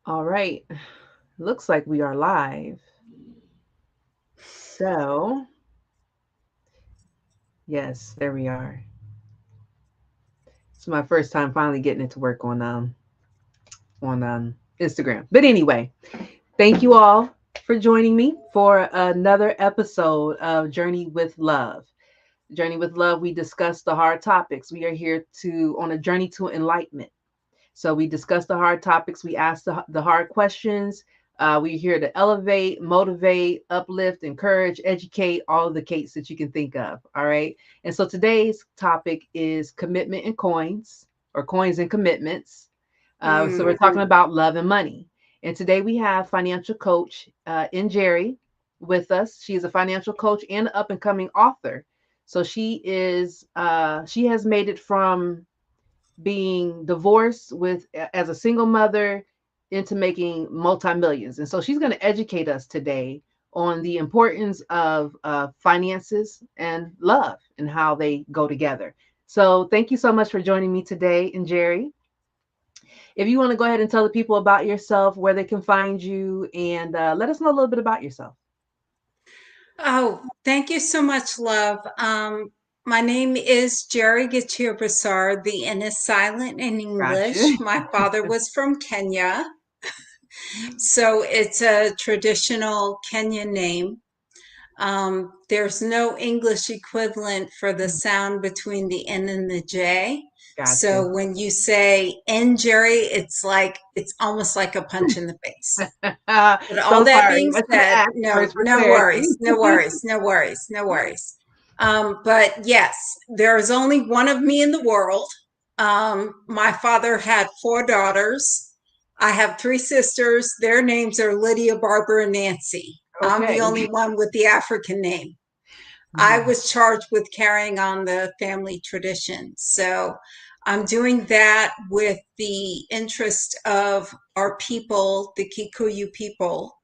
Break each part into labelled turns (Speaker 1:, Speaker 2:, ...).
Speaker 1: All right. Looks like we are live. So, yes, there we are. It's my first time finally getting it to work on Instagram. But anyway, thank you all for joining me for another episode of Journey with Love. Journey with Love, we discuss the hard topics. We are here to on a journey to enlightenment. So we discuss the hard topics, we ask the hard questions. We're here to elevate, motivate, uplift, encourage, educate, all of the Kates that you can think of. All right. And so today's topic is commitment and coins, or coins and commitments. So we're
Speaker 2: Mm.
Speaker 1: talking about love and money. And today we have financial coach Njeri with us. She is a financial coach and up and coming author. So she has made it from being divorced with as a single mother into making multi-millions. And so she's going to educate us today on the importance of finances and love and how they go together. So thank you so much for joining me today. And Jerry, if you want to go ahead and tell the people about yourself, where they can find you, and let us know a little bit about yourself.
Speaker 2: Oh, thank you so much, love. My name is Njeri Gichia-Broussard. The N is silent in
Speaker 1: Gotcha.
Speaker 2: English. My father was from Kenya, so it's a traditional Kenyan name. There's no English equivalent for the sound between the N and the J.
Speaker 1: Gotcha.
Speaker 2: So when you say N, Jerry, it's almost like a punch in the face. But all
Speaker 1: So
Speaker 2: that
Speaker 1: sorry.
Speaker 2: being
Speaker 1: I should have
Speaker 2: said,
Speaker 1: asked
Speaker 2: no,
Speaker 1: first for
Speaker 2: no
Speaker 1: clarity.
Speaker 2: worries, no worries, no worries, no worries. But yes, there is only one of me in the world. My father had four daughters. I have three sisters. Their names are Lydia, Barbara, and Nancy. I'm the
Speaker 1: Okay.
Speaker 2: only one with the African name. I
Speaker 1: Mhm.
Speaker 2: was charged with carrying on the family tradition. So I'm doing that with the interest of our people, the Kikuyu people,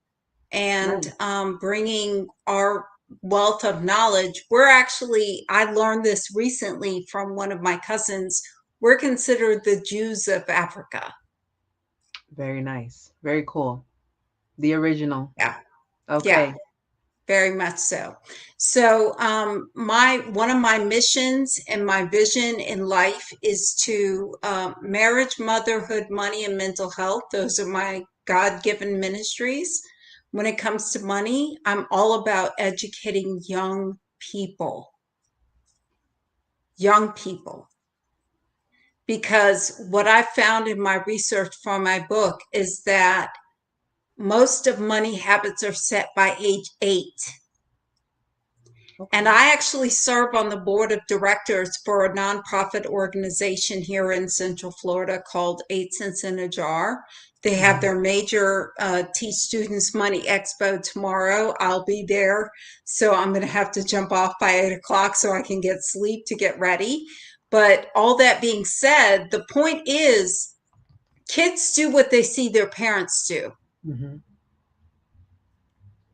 Speaker 2: and
Speaker 1: Nice.
Speaker 2: bringing our wealth of knowledge. We're actually, I learned this recently from one of my cousins. We're considered the Jews of Africa.
Speaker 1: Very nice. Very cool. The original.
Speaker 2: Yeah, yeah.
Speaker 1: Okay.
Speaker 2: Very much so. So, my one of my missions and my vision in life is to marriage, motherhood, money, and mental health. Those are my God-given ministries. When it comes to money, I'm all about educating young people, because what I found in my research for my book is that most of money habits are set by age 8. And
Speaker 1: Okay.
Speaker 2: I actually serve on the board of directors for a nonprofit organization here in Central Florida called 8 Cents in a Jar. They have
Speaker 1: Mhm.
Speaker 2: their major Teach Students Money Expo tomorrow. I'll be there. So I'm going to have to jump off by 8 o'clock so I can get sleep to get ready. But all that being said, the point is kids do what they see their parents do.
Speaker 1: Mhm.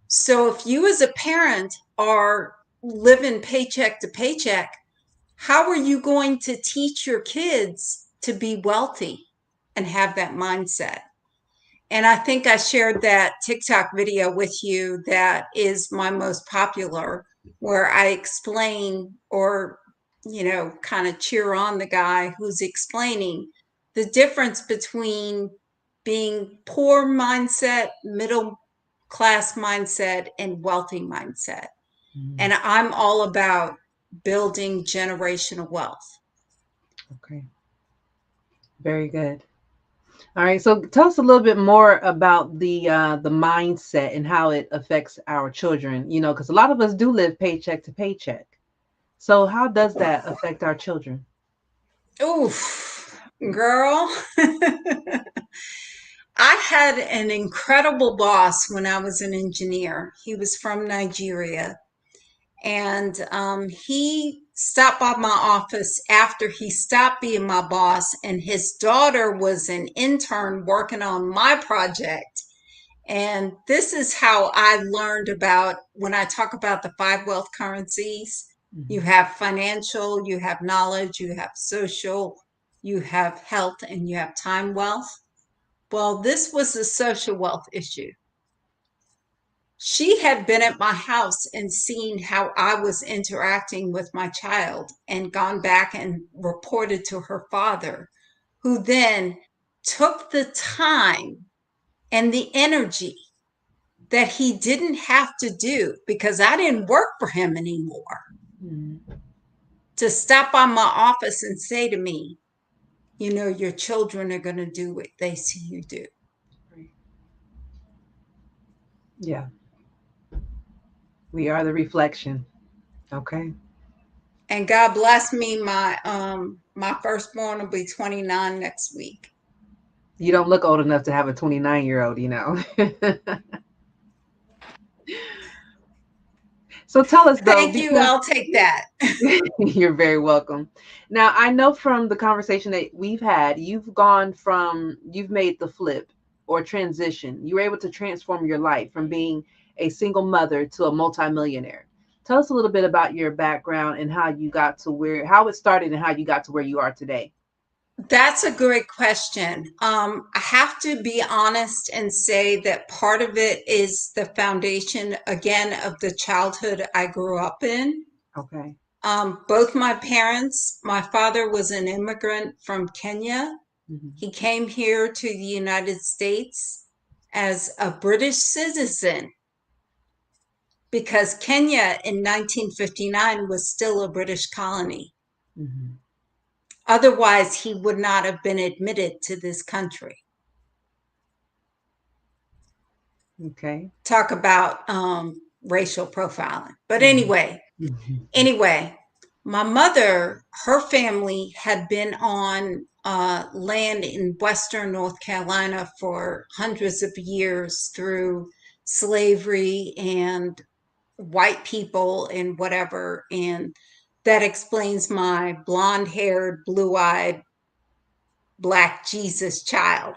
Speaker 2: So if you as a parent are living paycheck to paycheck, how are you going to teach your kids to be wealthy and have that mindset? And I think I shared that TikTok video with you that is my most popular, where I explain or, kind of cheer on the guy who's explaining the difference between being poor mindset, middle class mindset, and wealthy mindset.
Speaker 1: Mhm.
Speaker 2: And I'm all about building generational wealth.
Speaker 1: Okay. Very good. All right. So tell us a little bit more about the mindset and how it affects our children. Because a lot of us do live paycheck to paycheck. So how does that affect our children?
Speaker 2: Oof, girl. I had an incredible boss when I was an engineer. He was from Nigeria. And he stopped by my office after he stopped being my boss, and his daughter was an intern working on my project. And this is how I learned about when I talk about the five wealth currencies. You
Speaker 1: Mhm.
Speaker 2: have financial, you have knowledge, you have social, you have health, and you have time wealth. Well, this was a social wealth issue. She had been at my house and seen how I was interacting with my child and gone back and reported to her father, who then took the time and the energy that he didn't have to do because I didn't work for him anymore, to stop by my office and say to me, you know, your children are going to do what they see you do.
Speaker 1: Yeah. We are the reflection. Okay.
Speaker 2: And God bless me, my firstborn will be 29 next week.
Speaker 1: You don't look old enough to have a 29-year-old, you know. So tell us though,
Speaker 2: Thank you.
Speaker 1: because
Speaker 2: I'll take that.
Speaker 1: you're very welcome. Now, I know from the conversation that we've had, you've made the flip or transition. You were able to transform your life from being a single mother to a multimillionaire. Tell us a little bit about your background and how it started and how you got to where you are today.
Speaker 2: That's a great question. I have to be honest and say that part of it is the foundation, again, of the childhood I grew up in.
Speaker 1: Okay.
Speaker 2: Both my parents, my father was an immigrant from Kenya. He came here to the United States as a British citizen because Kenya in 1959 was still a British colony.
Speaker 1: Mm-hmm.
Speaker 2: Otherwise, he would not have been admitted to this country.
Speaker 1: Okay.
Speaker 2: Talk about racial profiling. But
Speaker 1: Mm-hmm.
Speaker 2: anyway, my mother, her family had been on land in Western North Carolina for hundreds of years through slavery and white people and whatever. And that explains my blonde haired, blue eyed, black Jesus child.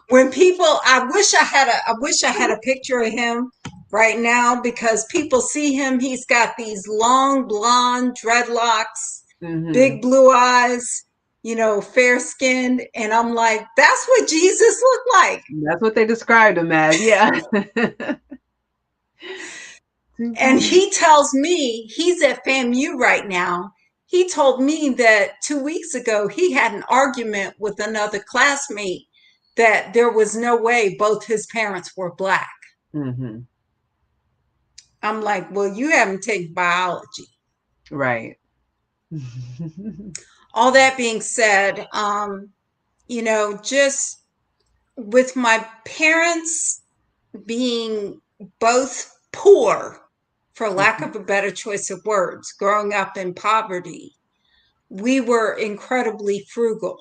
Speaker 2: When people, I wish I had a picture of him right now because people see him. He's got these long blonde dreadlocks,
Speaker 1: Mm-hmm.
Speaker 2: big blue eyes, you know, fair skinned. And I'm like, that's what Jesus looked like.
Speaker 1: That's what they described him as. Yeah. Too
Speaker 2: And
Speaker 1: funny.
Speaker 2: he tells me he's at FAMU right now. He told me that 2 weeks ago he had an argument with another classmate that there was no way both his parents were black.
Speaker 1: Mm-hmm.
Speaker 2: I'm like, well, you haven't taken biology.
Speaker 1: Right.
Speaker 2: All that being said, you know, just with my parents being both poor, for lack of a better choice of words, growing up in poverty, we were incredibly frugal.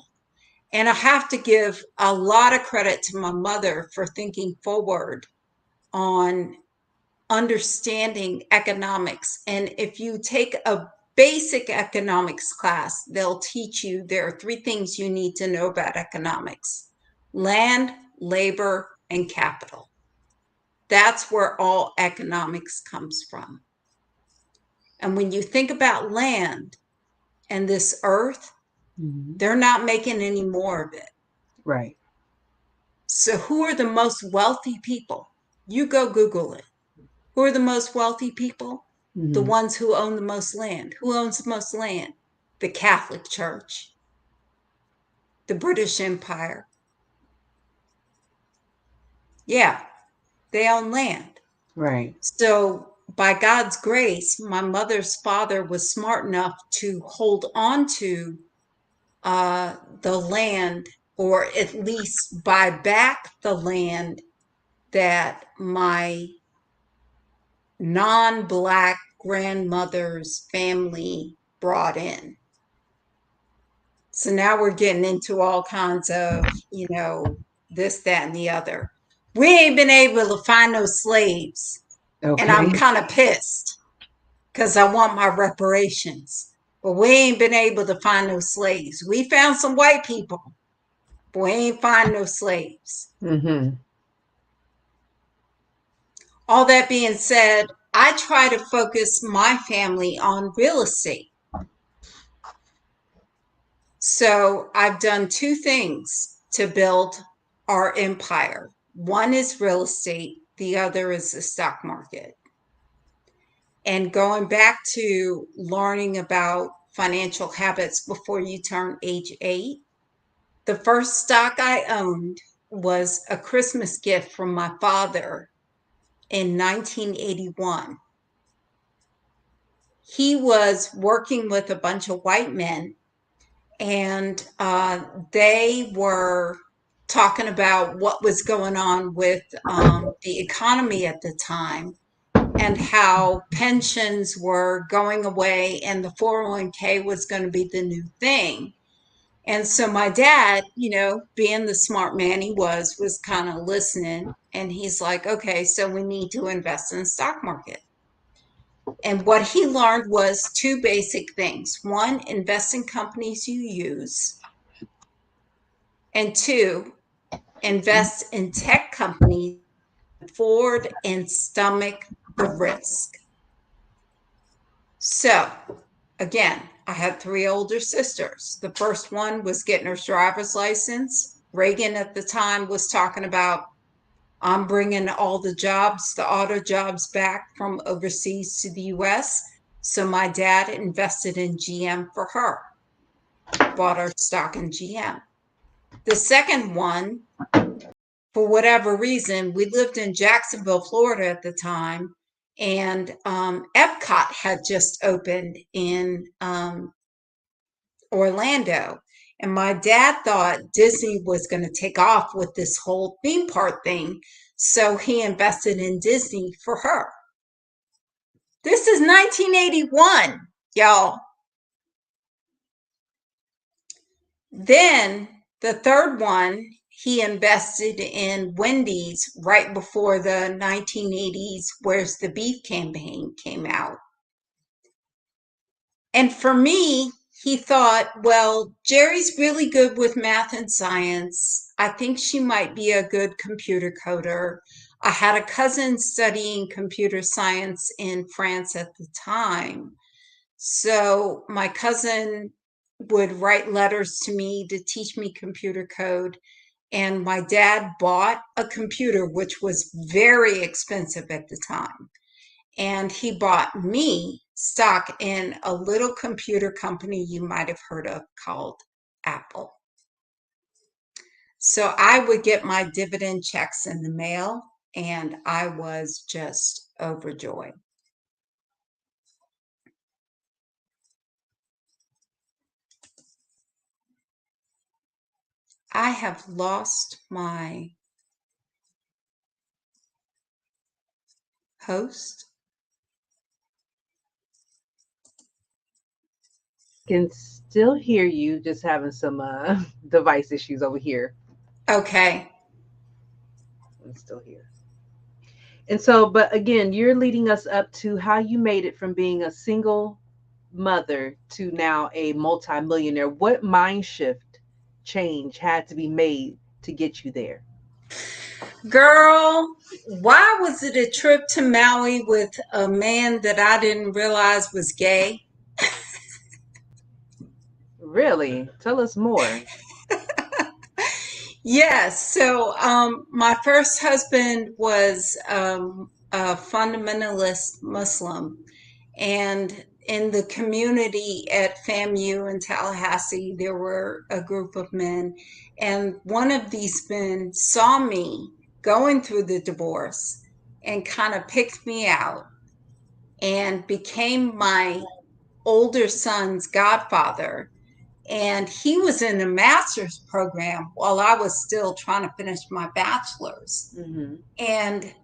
Speaker 2: And I have to give a lot of credit to my mother for thinking forward on understanding economics. And if you take a basic economics class, they'll teach you there are three things you need to know about economics: land, labor, and capital. That's where all economics comes from. And when you think about land and this earth, they're not making any more of it.
Speaker 1: Right.
Speaker 2: So, who are the most wealthy people? You go Google it. Who are the most wealthy people? The
Speaker 1: Mm-hmm.
Speaker 2: ones who own the most land. Who owns the most land? The Catholic Church, the British Empire. Yeah, they own land.
Speaker 1: Right.
Speaker 2: So, by God's grace, my mother's father was smart enough to hold on to the land, or at least buy back the land that my non-black grandmother's family brought in. So now we're getting into all kinds of, you know, this, that, and the other. We ain't been able to find no slaves. And I'm
Speaker 1: Okay.
Speaker 2: kind of pissed because I want my reparations. But we ain't been able to find no slaves. We found some white people, but we ain't find no slaves.
Speaker 1: Mm-hmm.
Speaker 2: All that being said, I try to focus my family on real estate. So I've done two things. to build our empire. One is real estate, the other is the stock market. And going back to learning about financial habits before you turn age 8, the first stock I owned was a Christmas gift from my father in 1981. He was working with a bunch of white men, and they were talking about what was going on with the economy at the time, and how pensions were going away and the 401k was going to be the new thing. And so my dad, being the smart man he was kind of listening. And he's like, okay, so we need to invest in the stock market. And what he learned was two basic things. One, invest in companies you use. And two, invest in tech companies that afford and stomach the risk. So, again, I had 3 older sisters. The first one was getting her driver's license. Reagan at the time was talking about, I'm bringing all the jobs, the auto jobs back from overseas to the US. So my dad invested in GM for her, bought our stock in GM. The second one, for whatever reason, we lived in Jacksonville, Florida at the time, and Epcot had just opened in Orlando. And my dad thought Disney was going to take off with this whole theme park thing. So he invested in Disney for her. This is 1981, y'all. Then the third one, he invested in Wendy's right before the 1980s Where's the Beef campaign came out. And for me, he thought, well, Jerry's really good with math and science. I think she might be a good computer coder. I had a cousin studying computer science in France at the time. So my cousin would write letters to me to teach me computer code. And my dad bought a computer, which was very expensive at the time. And he bought me stock in a little computer company you might have heard of called Apple. So I would get my dividend checks in the mail, and I was just overjoyed. I have lost my host.
Speaker 1: Can still hear you, just having some device issues over here.
Speaker 2: Okay.
Speaker 1: I'm still here. And so, but again, you're leading us up to how you made it from being a single mother to now a multimillionaire. What mind shift change had to be made to get you there?
Speaker 2: Girl, why was it a trip to Maui with a man that I didn't realize was gay?
Speaker 1: Really? Tell us more.
Speaker 2: Yes. So, my first husband was a fundamentalist Muslim, and in the community at FAMU in Tallahassee, there were a group of men, and one of these men saw me going through the divorce and kind of picked me out and became my older son's godfather. And he was in a master's program while I was still trying to finish my bachelor's.
Speaker 1: Mm-hmm.
Speaker 2: And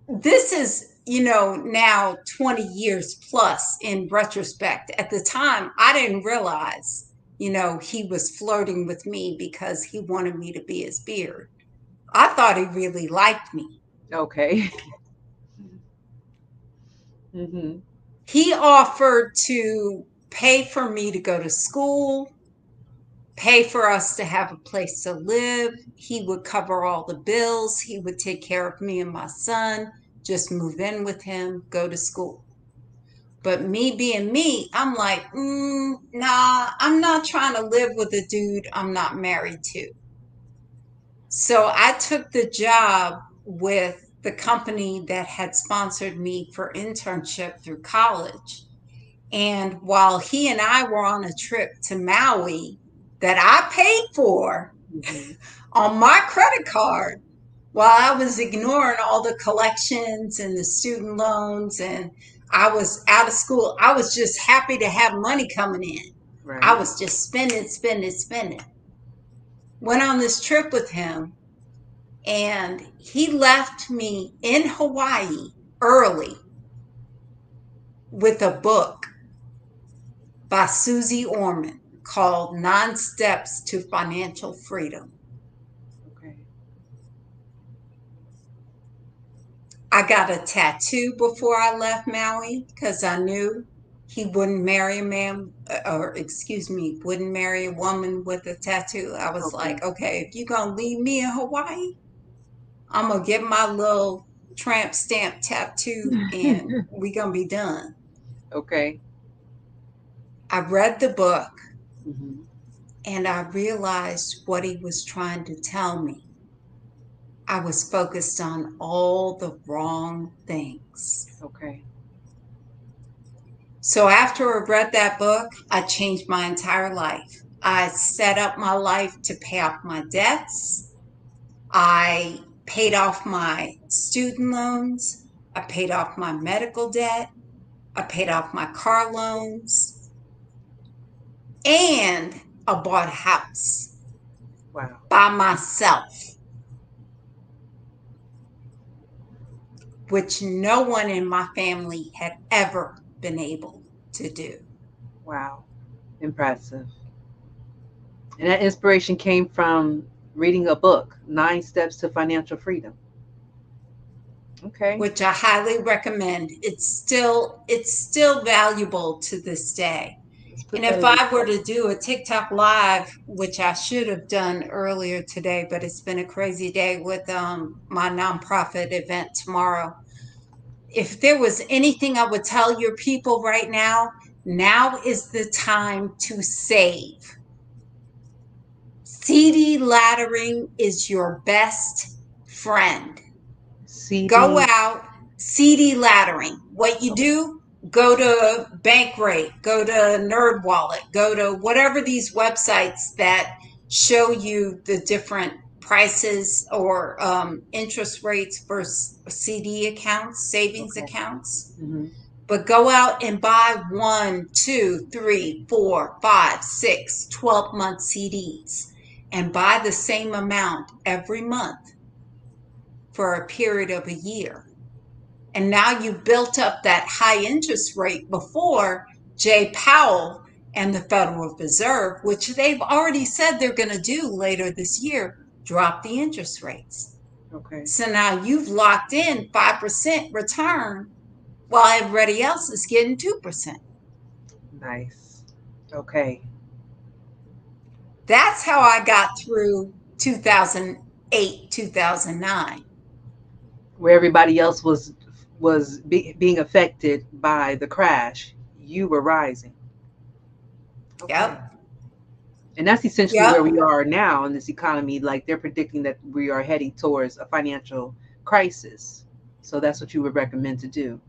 Speaker 2: this is, now 20 years plus in retrospect. At the time, I didn't realize, he was flirting with me because he wanted me to be his beard. I thought he really liked me.
Speaker 1: Okay. Mm-hmm.
Speaker 2: He offered to pay for me to go to school, pay for us to have a place to live. He would cover all the bills. He would take care of me and my son, just move in with him, go to school. But me being me, I'm like, nah, I'm not trying to live with a dude I'm not married to. So I took the job with the company that had sponsored me for internship through college. And while he and I were on a trip to Maui that I paid for
Speaker 1: Mm-hmm.
Speaker 2: on my credit card, while I was ignoring all the collections and the student loans and I was out of school, I was just happy to have money coming in. I
Speaker 1: Right.
Speaker 2: was just spending, spending, spending. Went on this trip with him and he left me in Hawaii early with a book by Susie Orman called Nine Steps to Financial Freedom.
Speaker 1: Okay.
Speaker 2: I got a tattoo before I left Maui because I knew he wouldn't marry a man, or excuse me, wouldn't marry a woman with a tattoo. I was
Speaker 1: Okay.
Speaker 2: like, okay, if you're going to leave me in Hawaii, I'm going to get my little tramp stamp tattoo and we going to be done.
Speaker 1: Okay.
Speaker 2: I read the book
Speaker 1: Mm-hmm.
Speaker 2: and I realized what he was trying to tell me. I was focused on all the wrong things.
Speaker 1: Okay.
Speaker 2: So after I read that book, I changed my entire life. I set up my life to pay off my debts. I paid off my student loans. I paid off my medical debt. I paid off my car loans. And I bought a house
Speaker 1: Wow.
Speaker 2: by myself, which no one in my family had ever been able to do.
Speaker 1: Wow. Impressive. And that inspiration came from reading a book, Nine Steps to Financial Freedom. Okay.
Speaker 2: Which I highly recommend. It's still valuable to this day.
Speaker 1: Let's
Speaker 2: And
Speaker 1: put that
Speaker 2: if
Speaker 1: in.
Speaker 2: I were to do a TikTok live, which I should have done earlier today, but it's been a crazy day with my nonprofit event tomorrow. If there was anything I would tell your people right now, now is the time to save. CD laddering is your best friend. Go
Speaker 1: CD.
Speaker 2: out, CD laddering. What you
Speaker 1: Okay.
Speaker 2: do, go to Bankrate, go to NerdWallet, go to whatever these websites that show you the different prices or interest rates for CD accounts, savings
Speaker 1: Okay.
Speaker 2: accounts.
Speaker 1: Mm-hmm.
Speaker 2: But go out and buy 1, 2, 3, 4, 5, 6, 12 month CDs and buy the same amount every month for a period of a year. And now you've built up that high interest rate before Jay Powell and the Federal Reserve, which they've already said they're going to do later this year, drop the interest rates.
Speaker 1: Okay.
Speaker 2: So now you've locked in 5% return while everybody else is getting 2%.
Speaker 1: Nice. Okay.
Speaker 2: That's how I got through 2008, 2009.
Speaker 1: Where everybody else being affected by the crash, you were rising. Okay.
Speaker 2: Yep.
Speaker 1: And that's essentially where
Speaker 2: Yep.
Speaker 1: we are now in this economy. Like they're predicting that we are heading towards a financial crisis. So that's what you would recommend to do.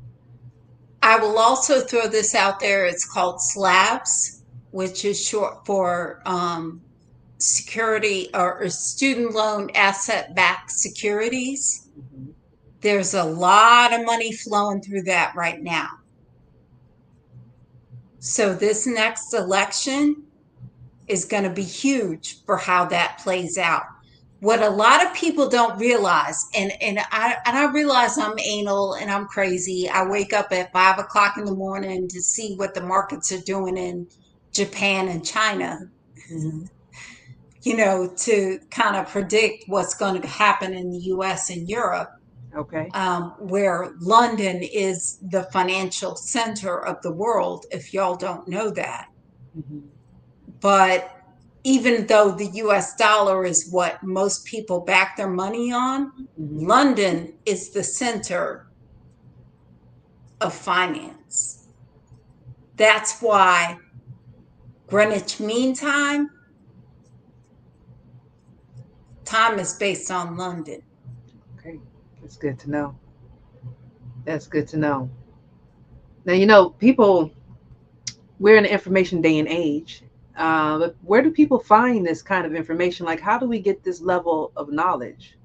Speaker 2: I will also throw this out there. It's called SLABS, which is short for security or student loan asset backed securities.
Speaker 1: Hmm.
Speaker 2: There's a lot of money flowing through that right now. So this next election is going to be huge for how that plays out. What a lot of people don't realize, and I realize I'm anal and I'm crazy. I wake up at 5 o'clock in the morning to see what the markets are doing in Japan and China,
Speaker 1: Hmm.
Speaker 2: to kind of predict what's going to happen in the US and Europe,
Speaker 1: Okay.
Speaker 2: where London is the financial center of the world, if y'all don't know that.
Speaker 1: Hmm.
Speaker 2: But even though the US dollar is what most people back their money on,
Speaker 1: Hmm.
Speaker 2: London is the center of finance. That's why Greenwich Mean Time Time is based on London.
Speaker 1: Okay, that's good to know. That's good to know. Now, you know, people, we're in the information day and age. But where do people find this kind of information? Like, how do we get this level of knowledge?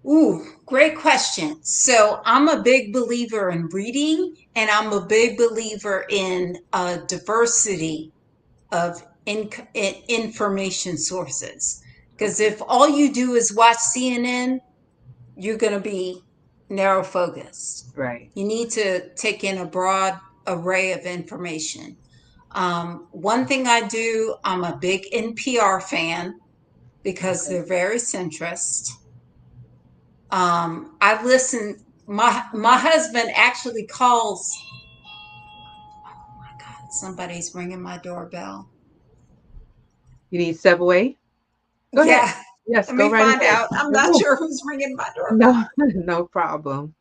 Speaker 2: Ooh, great question. So I'm a big believer in reading, and I'm a big believer in diversity of information sources. Because
Speaker 1: Okay,
Speaker 2: if all you do is watch CNN, you're going to be narrow focused.
Speaker 1: right.
Speaker 2: You need to take in a broad array of information. One thing I do, I'm a big NPR fan because
Speaker 1: Okay.
Speaker 2: they're very centrist. I've listened. My husband actually calls. Oh my God! Somebody's ringing my doorbell.
Speaker 1: You need to step away? Go ahead.
Speaker 2: Yeah,
Speaker 1: Yes,
Speaker 2: let
Speaker 1: go
Speaker 2: me
Speaker 1: right
Speaker 2: find
Speaker 1: ahead.
Speaker 2: out. I'm not sure who's ringing my doorbell.
Speaker 1: No, no problem.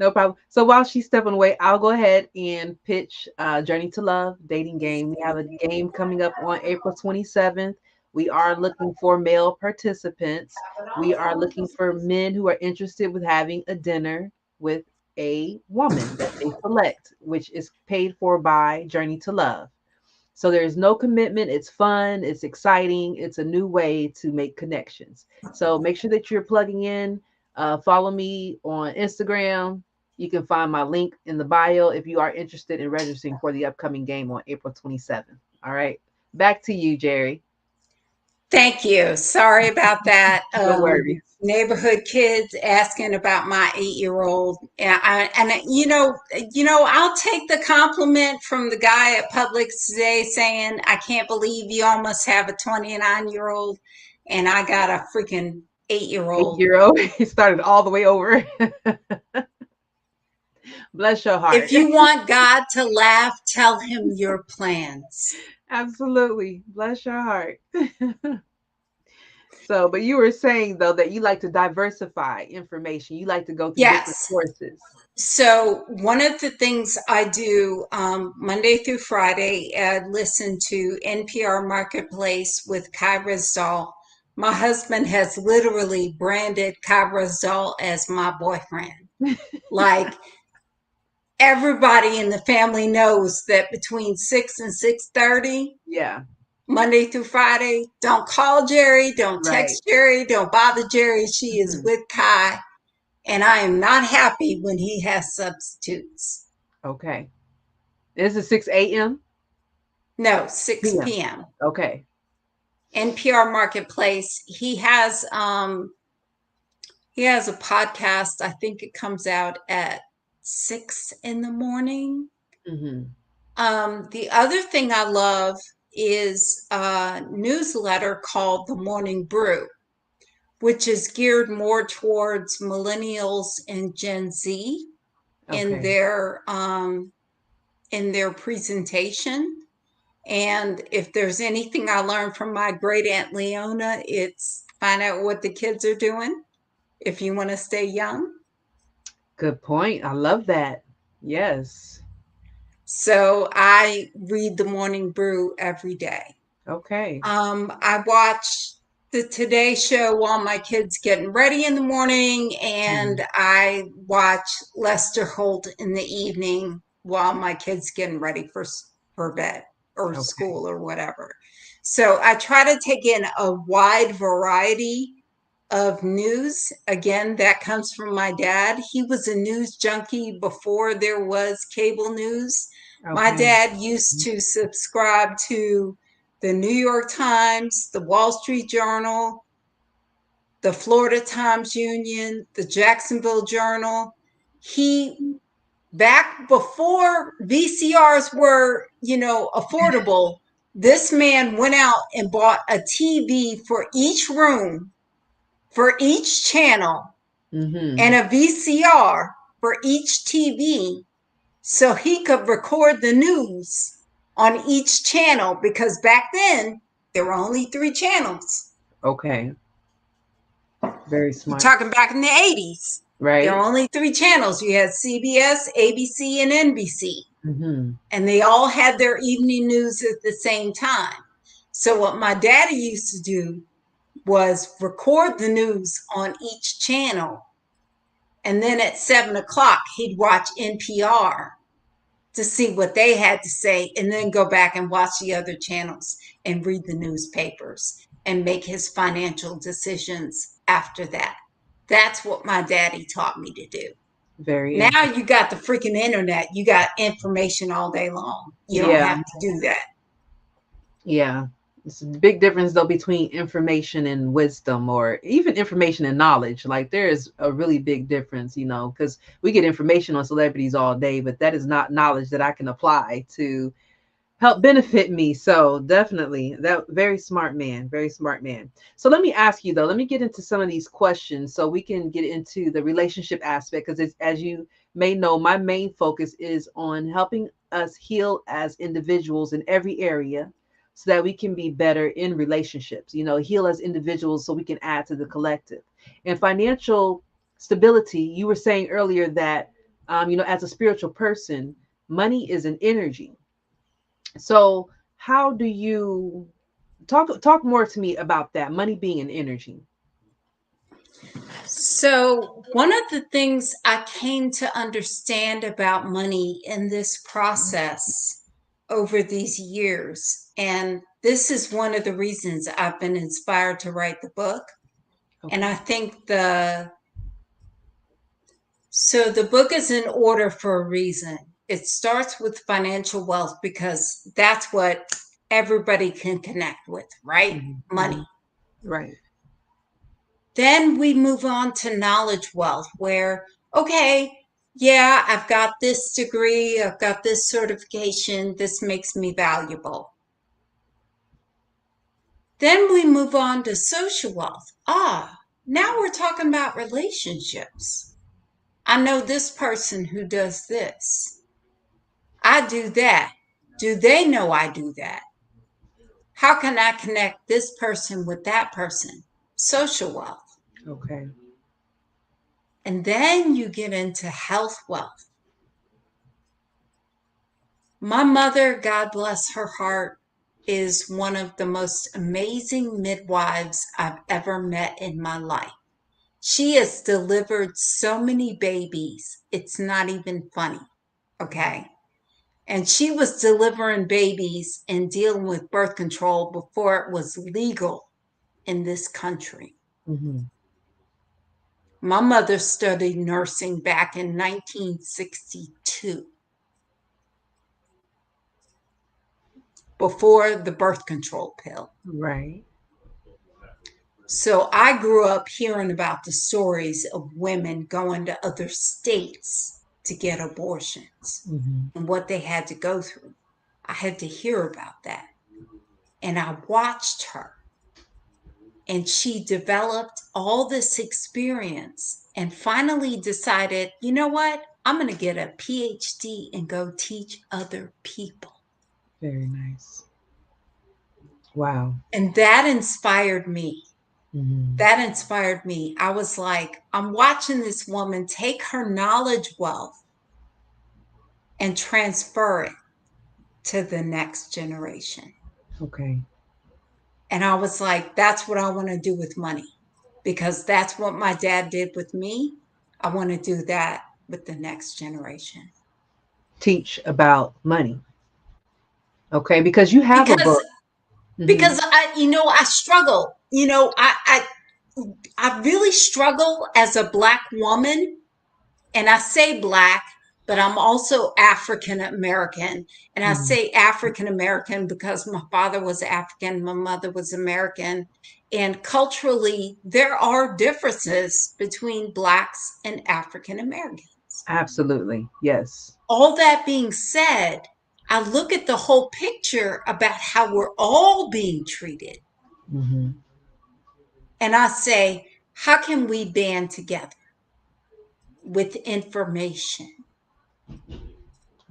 Speaker 1: No problem. So while she's stepping away, I'll go ahead and pitch Journey to Love dating game. We have a game coming up on April 27th. We are looking for male participants. We are looking for men who are interested with having a dinner with a woman that they select, which is paid for by Journey to Love. So there's no commitment. It's fun. It's exciting. It's a new way to make connections. So make sure that you're plugging in. Follow me on Instagram. You can find my link in the bio if you are interested in registering for the upcoming game on April 27th. All right. Back to you, Jerry.
Speaker 2: Thank you. Sorry about that.
Speaker 1: No worries.
Speaker 2: Neighborhood kids asking about my 8-year-old, and I'll take the compliment from the guy at Publix today saying, "I can't believe you almost have a 29-year-old, and I got a freaking 8-year-old."
Speaker 1: 8-year-old. He started all the way over. Bless your heart.
Speaker 2: If you want God to laugh, tell him your plans.
Speaker 1: Absolutely. Bless your heart. So, but you were saying though that you like to diversify information. You like to go through different
Speaker 2: Yes.
Speaker 1: sources.
Speaker 2: So one of the things I do Monday through Friday, I listen to NPR Marketplace with Kai Rizdal. My husband has literally branded Kai Rizdal as my boyfriend. Like everybody in the family knows that between 6 and 6:30,
Speaker 1: Yeah,
Speaker 2: Monday through Friday, don't call Jerry, don't
Speaker 1: right.
Speaker 2: text Jerry, don't bother Jerry. She is
Speaker 1: Mhm.
Speaker 2: with Kai. And I am not happy when he has substitutes.
Speaker 1: Okay. This is 6 a.m.
Speaker 2: No, 6
Speaker 1: p.m.
Speaker 2: p.m.
Speaker 1: Okay.
Speaker 2: NPR Marketplace. He has a podcast. I think it comes out at 6 in the morning.
Speaker 1: Hmm.
Speaker 2: The other thing I love is a newsletter called The Morning Brew, which is geared more towards millennials and Gen Z in
Speaker 1: Okay.
Speaker 2: their presentation. And if there's anything I learned from my great aunt Leona, it's find out what the kids are doing if you want to stay young.
Speaker 1: Good point. I love that. Yes.
Speaker 2: So I read the Morning Brew every day.
Speaker 1: Okay.
Speaker 2: I watch the Today Show while my kids getting ready in the morning,
Speaker 1: Mhm.
Speaker 2: and I watch Lester Holt in the evening while my kids getting ready for bed or
Speaker 1: Okay.
Speaker 2: school or whatever. So I try to take in a wide variety of news. Again, that comes from my dad. He was a news junkie before there was cable news. My
Speaker 1: Okay.
Speaker 2: dad used to subscribe to the New York Times, the Wall Street Journal, the Florida Times Union, the Jacksonville Journal. He, back before VCRs were, affordable, this man went out and bought a TV for each room, for each channel, and
Speaker 1: Hmm.
Speaker 2: a VCR for each TV so he could record the news on each channel, because back then there were only 3 channels.
Speaker 1: Okay. Very
Speaker 2: You're
Speaker 1: smart.
Speaker 2: talking back in the 80s. There were
Speaker 1: Right.
Speaker 2: only 3 channels. You had CBS, ABC, and NBC,
Speaker 1: Hmm.
Speaker 2: and they all had their evening news at the same time. So what my daddy used to do, was record the news on each channel. And then at 7 o'clock, he'd watch NPR to see what they had to say, and then go back and watch the other channels and read the newspapers and make his financial decisions after that. That's what my daddy taught me to do.
Speaker 1: Very
Speaker 2: Now
Speaker 1: interesting.
Speaker 2: you got the freaking internet. You got information all day long. You don't
Speaker 1: Yeah.
Speaker 2: have to do that.
Speaker 1: Yeah. It's a big difference though between information and wisdom, or even information and knowledge. Like there is a really big difference, because we get information on celebrities all day, but that is not knowledge that I can apply to help benefit me. So definitely that very smart man, very smart man. So let me ask you though, let me get into some of these questions so we can get into the relationship aspect, because as you may know, my main focus is on helping us heal as individuals in every area so that we can be better in relationships, heal as individuals so we can add to the collective. And financial stability, you were saying earlier that as a spiritual person, money is an energy. So how do you talk more to me about that, money being an energy?
Speaker 2: So, one of the things I came to understand about money in this process over these years, and this is one of the reasons I've been inspired to write the book. And
Speaker 1: Okay.
Speaker 2: I think the book is in order for a reason. It starts with financial wealth because that's what everybody can connect with, right?
Speaker 1: Hmm.
Speaker 2: Money.
Speaker 1: Right.
Speaker 2: Then we move on to knowledge wealth, where, okay, yeah, I've got this degree, I've got this certification, this makes me valuable. Then we move on to social wealth. Now we're talking about relationships. I know this person who does this. I do that. Do they know I do that? How can I connect this person with that person? Social wealth.
Speaker 1: Okay.
Speaker 2: And then you get into health wealth. My mother, God bless her heart, is one of the most amazing midwives I've ever met in my life. She has delivered so many babies, it's not even funny. Okay. And she was delivering babies and dealing with birth control before it was legal in this country.
Speaker 1: Hmm.
Speaker 2: My mother studied nursing back in 1962, before the birth control pill.
Speaker 1: Right.
Speaker 2: So I grew up hearing about the stories of women going to other states to get abortions
Speaker 1: Hmm.
Speaker 2: and what they had to go through. I had to hear about that. And I watched her, and she developed all this experience and finally decided, you know what? I'm going to get a PhD and go teach other people.
Speaker 1: Very nice. Wow.
Speaker 2: And that inspired me.
Speaker 1: Hmm.
Speaker 2: That inspired me. I was like, I'm watching this woman take her knowledge wealth and transfer it to the next generation.
Speaker 1: Okay.
Speaker 2: And I was like, that's what I want to do with money, because that's what my dad did with me. I want to do that with the next generation.
Speaker 1: Teach about money. Okay, because you have a
Speaker 2: Because
Speaker 1: book. Hmm.
Speaker 2: I struggle. I really struggle as a Black woman, and I say Black, but I'm also African American. And I
Speaker 1: Hmm.
Speaker 2: say African American because my father was African, my mother was American. And culturally, there are differences between Blacks and African Americans.
Speaker 1: Absolutely. Yes.
Speaker 2: All that being said, I look at the whole picture about how we're all being treated.
Speaker 1: Hmm.
Speaker 2: And I say, how can we band together with information,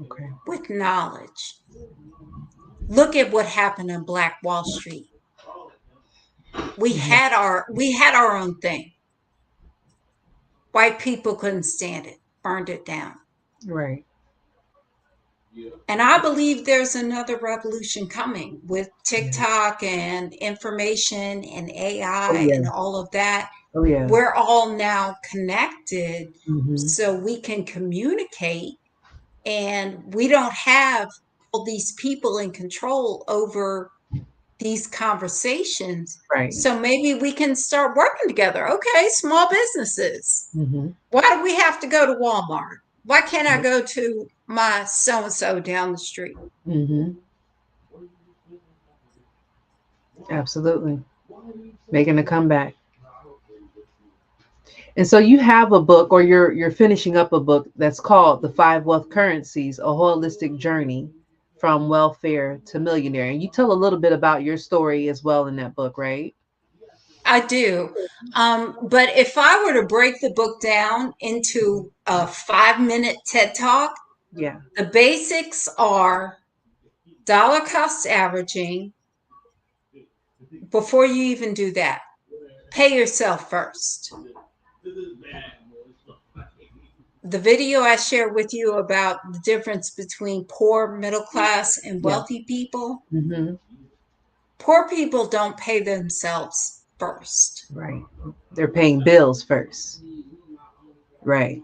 Speaker 1: Okay.
Speaker 2: with knowledge? Look at what happened in Black Wall Street. We
Speaker 1: Hmm.
Speaker 2: had our own thing. White people couldn't stand it, burned it down.
Speaker 1: Right.
Speaker 2: And I believe there's another revolution coming with TikTok and information and
Speaker 1: Oh
Speaker 2: AI
Speaker 1: yeah.
Speaker 2: and all of that.
Speaker 1: Oh yeah.
Speaker 2: We're all now connected
Speaker 1: Hmm.
Speaker 2: so we can communicate, and we don't have all these people in control over these conversations.
Speaker 1: Right.
Speaker 2: So maybe we can start working together. Okay, small businesses.
Speaker 1: Hmm.
Speaker 2: Why do we have to go to Walmart? Why can't I go to my so and so down the street?
Speaker 1: Hmm. Absolutely. Making a comeback. And so you have a book, or you're finishing up a book that's called The Five Wealth Currencies: A Holistic Journey from Welfare to Millionaire. And you tell a little bit about your story as well in that book, right?
Speaker 2: I do. But if I were to break the book down into a 5 minute TED talk,
Speaker 1: Yeah.
Speaker 2: the basics are dollar cost averaging. Before you even do that, pay yourself first. The video I shared with you about the difference between poor, middle class, and
Speaker 1: Yeah.
Speaker 2: wealthy people,
Speaker 1: Hmm.
Speaker 2: poor people don't pay themselves first.
Speaker 1: Right. They're paying bills first. Right.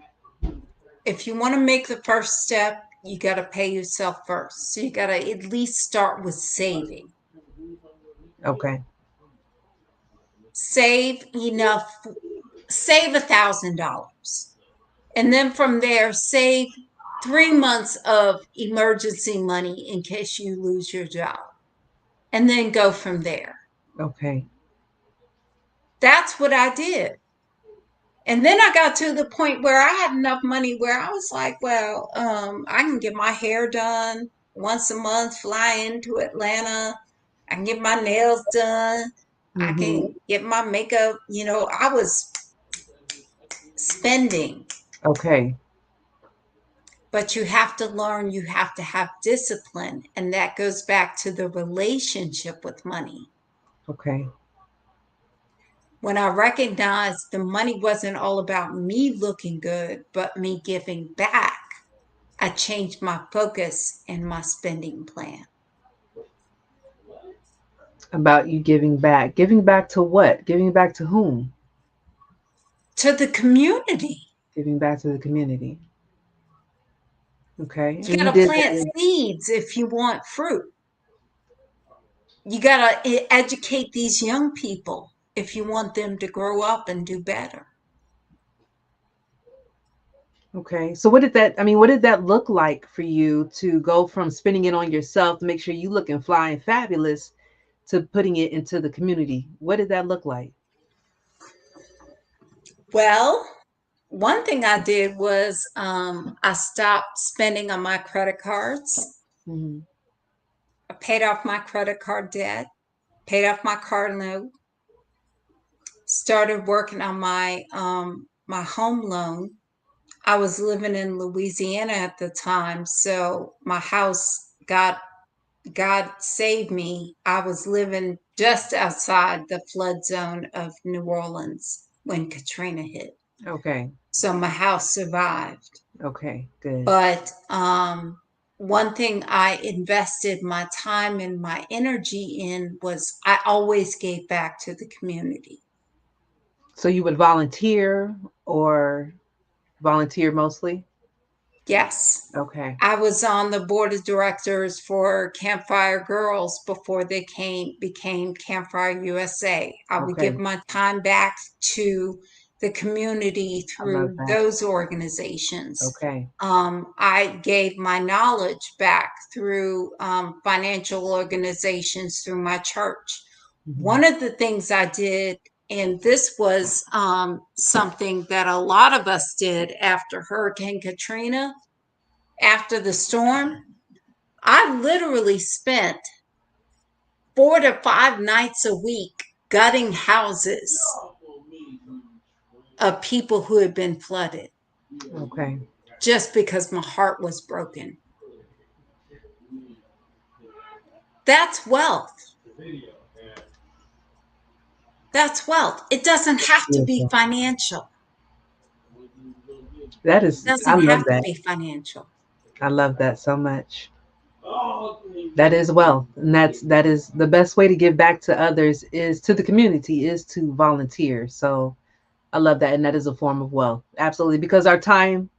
Speaker 2: If you want to make the first step, you got to pay yourself first. So you got to at least start with saving.
Speaker 1: Okay.
Speaker 2: Save enough, save $1,000. And then from there, save 3 months of emergency money in case you lose your job. And then go from there.
Speaker 1: Okay.
Speaker 2: That's what I did. And then I got to the point where I had enough money where I was like, well, I can get my hair done once a month, fly into Atlanta. I can get my nails done. I
Speaker 1: Hmm.
Speaker 2: can get my makeup. I was spending,
Speaker 1: Okay.
Speaker 2: but you have to learn, you have to have discipline. And that goes back to the relationship with money.
Speaker 1: Okay.
Speaker 2: When I recognized the money wasn't all about me looking good, but me giving back, I changed my focus and my spending plan.
Speaker 1: About you giving back. Giving back to what? Giving back to whom?
Speaker 2: To the community.
Speaker 1: Giving back to the community. Okay.
Speaker 2: You
Speaker 1: And you
Speaker 2: got to
Speaker 1: did
Speaker 2: plant
Speaker 1: that.
Speaker 2: seeds if you want fruit. You got to educate these young people if you want them to grow up and do better.
Speaker 1: Okay. So what did that look like for you to go from spending it on yourself to make sure you looking fly and fabulous to putting it into the community? What did that look like?
Speaker 2: Well, one thing I did was I stopped spending on my credit cards.
Speaker 1: Hmm.
Speaker 2: I paid off my credit card debt, paid off my car note, started working on my home loan. I was living in Louisiana at the time, so my house got God saved me. I was living just outside the flood zone of New Orleans when Katrina hit.
Speaker 1: Okay.
Speaker 2: So my house survived.
Speaker 1: Okay. Good.
Speaker 2: But one thing I invested my time and my energy in was I always gave back to the community.
Speaker 1: So you would volunteer or volunteer mostly?
Speaker 2: Yes.
Speaker 1: Okay.
Speaker 2: I was on the board of directors for Campfire Girls before they became Campfire USA. I would
Speaker 1: Okay.
Speaker 2: give my time back to the community
Speaker 1: I love
Speaker 2: through
Speaker 1: that.
Speaker 2: those organizations.
Speaker 1: Okay.
Speaker 2: I gave my knowledge back through financial organizations through my church.
Speaker 1: Hmm.
Speaker 2: One of the things I did, and this was something that a lot of us did after Hurricane Katrina, after the storm, I literally spent 4 to 5 nights a week gutting houses of people who had been flooded
Speaker 1: Okay.
Speaker 2: just because my heart was broken. That's wealth. That's wealth. It doesn't have to be
Speaker 1: Beautiful.
Speaker 2: financial.
Speaker 1: That is,
Speaker 2: It
Speaker 1: I
Speaker 2: doesn't
Speaker 1: love
Speaker 2: have to
Speaker 1: that.
Speaker 2: be financial.
Speaker 1: I love that so much. That is wealth, and that is the best way to give back to others, is to the community, is to volunteer. So I love that, and that is a form of wealth, absolutely, because our time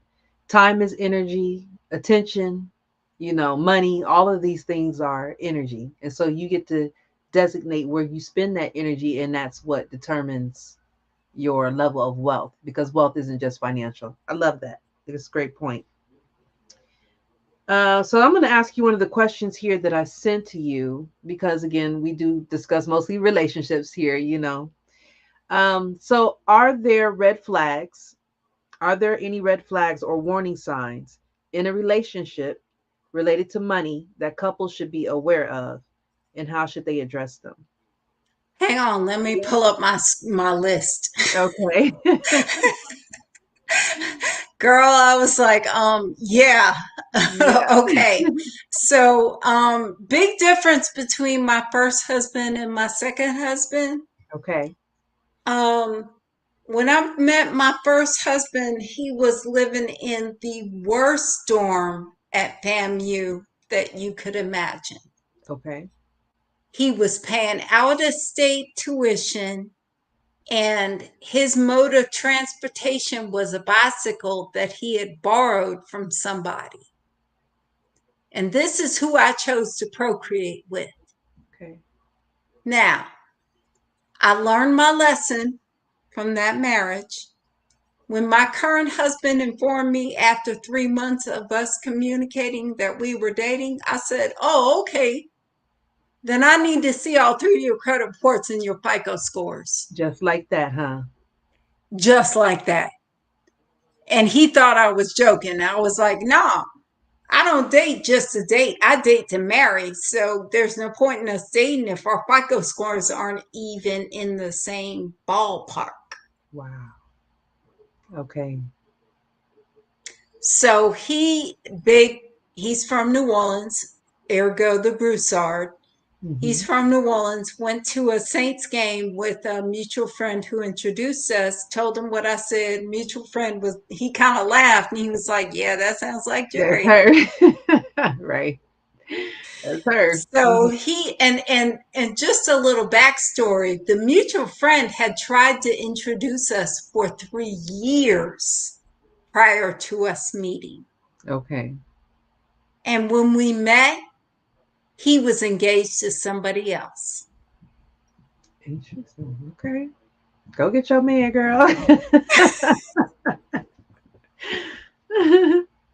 Speaker 1: is energy, attention, money, all of these things are energy, and so you get to designate where you spend that energy, and that's what determines your level of wealth, because wealth isn't just financial. I love that. It's a great point. So I'm going to ask you one of the questions here that I sent to you, because again, we do discuss mostly relationships here. So are there red flags? Are there any red flags or warning signs in a relationship related to money that couples should be aware of, and how should they address them?
Speaker 2: Hang on, let me pull up my list.
Speaker 1: Okay.
Speaker 2: Girl, I was like, yeah.
Speaker 1: Yeah.
Speaker 2: Okay. So, big difference between my first husband and my second husband.
Speaker 1: Okay.
Speaker 2: Um, when I met my first husband, he was living in the worst dorm at FAMU that you could imagine.
Speaker 1: Okay.
Speaker 2: He was paying out of state tuition, and his mode of transportation was a bicycle that he had borrowed from somebody. And this is who I chose to procreate with.
Speaker 1: Okay.
Speaker 2: Now, I learned my lesson from that marriage. When my current husband informed me after 3 months of us communicating that we were dating, I said, "Oh, okay. Then I need to see all three of your credit reports and your FICO scores."
Speaker 1: Just like that, huh?
Speaker 2: Just like that. And he thought I was joking. I was like, "No, I don't date just to date. I date to marry. So there's no point in us dating if our FICO scores aren't even in the same ballpark."
Speaker 1: Wow. Okay.
Speaker 2: So big, he's from New Orleans, ergo the Broussard. He's
Speaker 1: Hmm.
Speaker 2: from New Orleans, went to a Saints game with a mutual friend who introduced us, told him what I said. Mutual friend he kind of laughed and he was like, "Yeah, that sounds like
Speaker 1: That's
Speaker 2: Jerry."
Speaker 1: her. Right. That's her.
Speaker 2: So and just a little backstory, the mutual friend had tried to introduce us for 3 years prior to us meeting.
Speaker 1: Okay.
Speaker 2: And when we met, he was engaged to somebody else.
Speaker 1: Interesting. Okay. Go get your man, girl.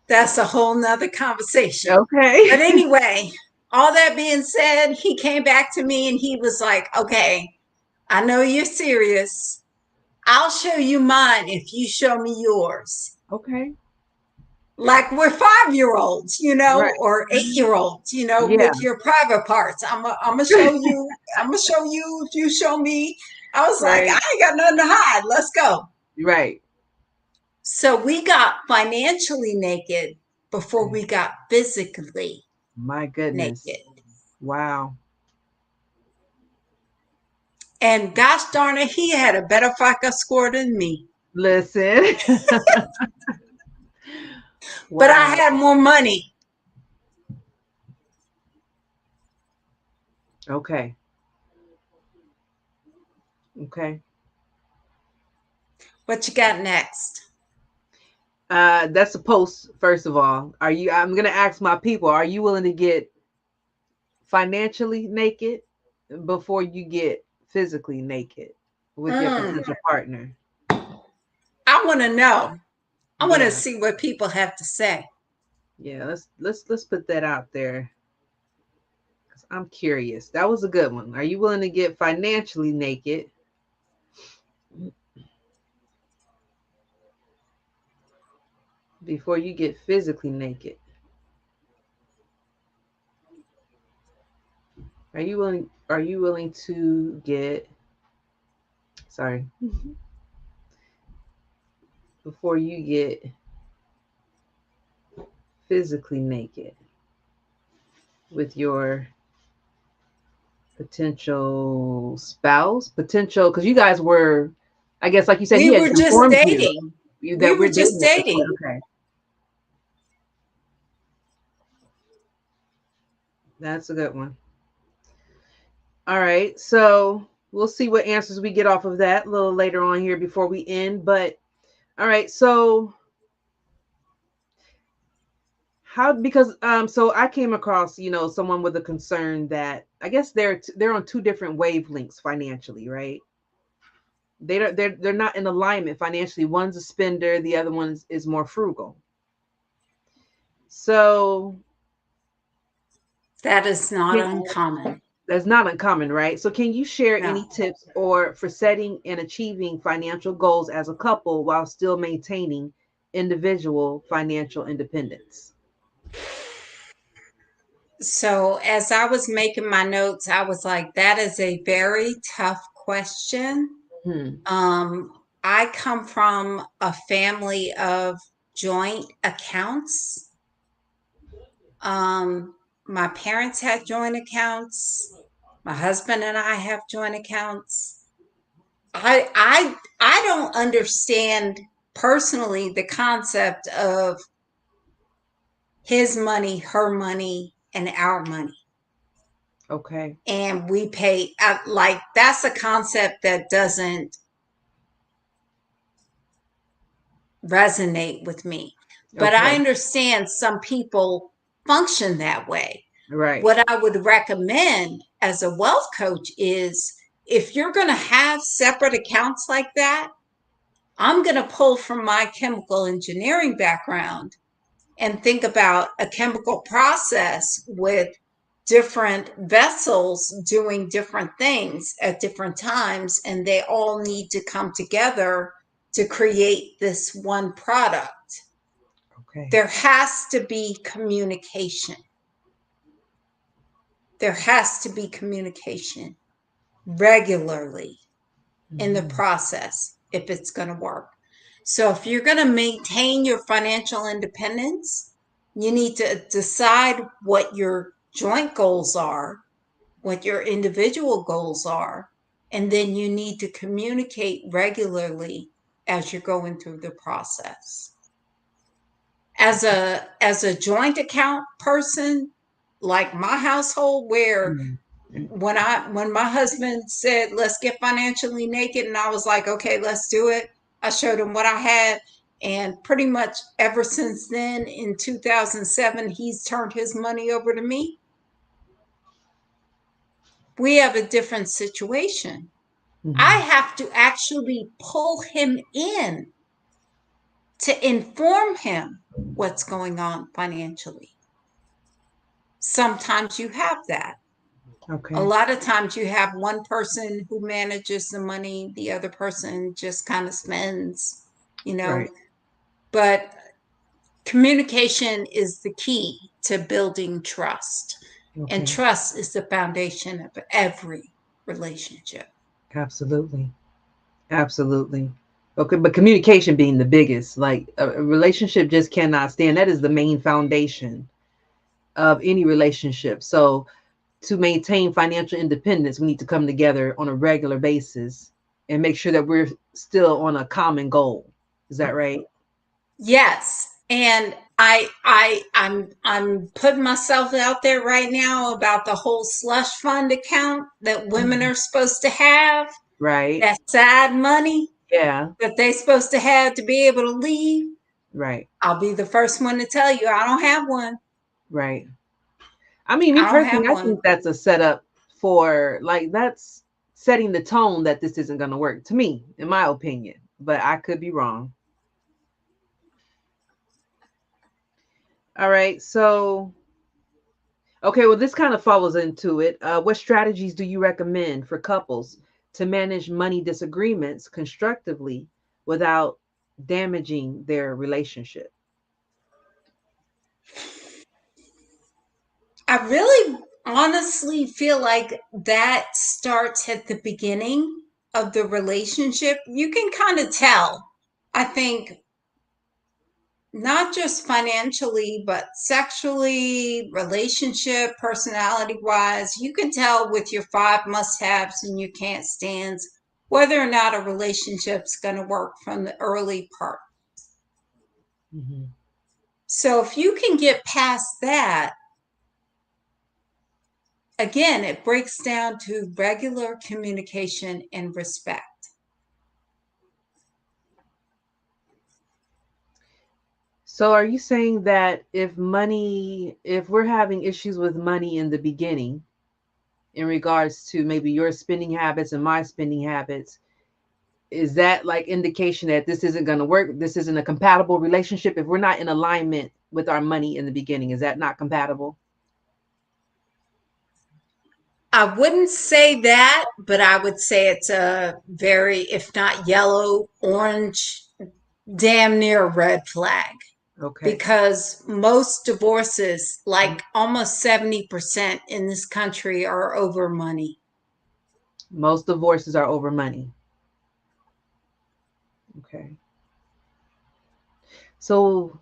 Speaker 2: That's a whole nother conversation.
Speaker 1: Okay.
Speaker 2: But anyway, all that being said, he came back to me and he was like, "Okay, I know you're serious. I'll show you mine if you show me yours."
Speaker 1: Okay.
Speaker 2: Like we're 5-year-olds,
Speaker 1: Right.
Speaker 2: or 8-year-olds,
Speaker 1: Yeah.
Speaker 2: with your private parts. I'm gonna show you. I'm gonna show you if you show me. I was like, I
Speaker 1: Right.
Speaker 2: ain't got nothing to hide. Let's go.
Speaker 1: Right.
Speaker 2: So we got financially naked before
Speaker 1: Okay.
Speaker 2: we got physically
Speaker 1: My goodness.
Speaker 2: naked.
Speaker 1: Wow.
Speaker 2: And gosh darn it, he had a better FICO score than me.
Speaker 1: Listen.
Speaker 2: But I
Speaker 1: Wow.
Speaker 2: had more money.
Speaker 1: Okay. Okay.
Speaker 2: What you got next?
Speaker 1: That's a post, first of all. I'm gonna ask my people, are you willing to get financially naked before you get physically naked with your
Speaker 2: Mm,
Speaker 1: potential partner?
Speaker 2: I want to know. I want to
Speaker 1: Yeah.
Speaker 2: see what people have to say.
Speaker 1: Yeah, let's put that out there, because I'm curious. That was a good one. Are you willing to get financially naked before you get physically naked? Are you willing to get, sorry, before you get physically naked with your potential spouse? Potential, because you guys were, I guess, like you said,
Speaker 2: We
Speaker 1: he had
Speaker 2: were just
Speaker 1: informed you
Speaker 2: dating. We
Speaker 1: that
Speaker 2: were
Speaker 1: we're
Speaker 2: just
Speaker 1: dating at this point.
Speaker 2: dating.
Speaker 1: Okay. That's a good one. All right. So we'll see what answers we get off of that a little later on here before we end. But all right. So how, because so I came across, someone with a concern that I guess they're on two different wavelengths financially, right? They're not in alignment financially. One's a spender, the other one is more frugal. So
Speaker 2: That is not
Speaker 1: can,
Speaker 2: uncommon.
Speaker 1: that's not uncommon, right? So can you share any
Speaker 2: No.
Speaker 1: tips or for setting and achieving financial goals as a couple while still maintaining individual financial independence?
Speaker 2: So as I was making my notes, I was like, that is a very tough question.
Speaker 1: Hmm.
Speaker 2: Um, I come from a family of joint accounts. My parents had joint accounts. My husband and I have joint accounts. I don't understand personally the concept of his money, her money, and our money.
Speaker 1: Okay.
Speaker 2: And we pay like that's a concept that doesn't resonate with me. But I
Speaker 1: Okay.
Speaker 2: understand some people function that way.
Speaker 1: Right.
Speaker 2: What I would recommend as a wealth coach is if you're going to have separate accounts like that, I'm going to pull from my chemical engineering background and think about a chemical process with different vessels doing different things at different times, and they all need to come together to create this one product.
Speaker 1: Okay.
Speaker 2: There has to be communication. There has to be communication regularly in the
Speaker 1: Hmm.
Speaker 2: process if it's going to work. So, if you're going to maintain your financial independence, you need to decide what your joint goals are, what your individual goals are, and then you need to communicate regularly as you're going through the process. As a joint account person, like my household, where
Speaker 1: Hmm.
Speaker 2: when my husband said let's get financially naked and I was like, okay, let's do it, I showed him what I had, and pretty much ever since then in 2007 he's turned his money over to me. We have a different situation. I
Speaker 1: Hmm.
Speaker 2: have to actually pull him in to inform him what's going on financially. Sometimes you have that. A
Speaker 1: Okay.
Speaker 2: lot of times you have one person who manages the money, the other person just kind of spends, you know.
Speaker 1: Right.
Speaker 2: But communication is the key to building trust. And
Speaker 1: Okay.
Speaker 2: trust is the foundation of every relationship.
Speaker 1: Absolutely. Absolutely. Okay, but communication being the biggest, like a relationship just cannot stand. That is the main foundation of any relationship. So to maintain financial independence, we need to come together on a regular basis and make sure that we're still on a common goal. Is that right?
Speaker 2: Yes. And I'm putting myself out there right now about the whole slush fund account that women
Speaker 1: Mhm.
Speaker 2: are supposed to have,
Speaker 1: Right.
Speaker 2: that side money
Speaker 1: Yeah.
Speaker 2: that they're supposed to have to be able to leave.
Speaker 1: Right.
Speaker 2: I'll be the first one to tell you I don't have one.
Speaker 1: Right. I mean, me
Speaker 2: I don't
Speaker 1: personally,
Speaker 2: have
Speaker 1: I
Speaker 2: one.
Speaker 1: think that's a setup for like that's setting the tone that this isn't going to work to me, in my opinion. But I could be wrong. All right. So, okay, well, this kind of follows into it. What strategies do you recommend for couples to manage money disagreements constructively without damaging their relationship?
Speaker 2: I really honestly feel like that starts at the beginning of the relationship. You can kind of tell. I think not just financially, but sexually, relationship, personality wise. You can tell with your five must haves and your can't stands whether or not a relationship's going to work from the early part.
Speaker 1: Hmm.
Speaker 2: So if you can get past that, again, it breaks down to regular communication and respect.
Speaker 1: So are you saying that if we're having issues with money in the beginning, in regards to maybe your spending habits and my spending habits, is that like indication that this isn't going to work? This isn't a compatible relationship if we're not in alignment with our money in the beginning. Is that not compatible?
Speaker 2: I wouldn't say that, but I would say it's a very, if not yellow, orange, damn near red flag.
Speaker 1: Okay.
Speaker 2: Because most divorces, like almost 70% in this country, are over money.
Speaker 1: Most divorces are over money. Okay. So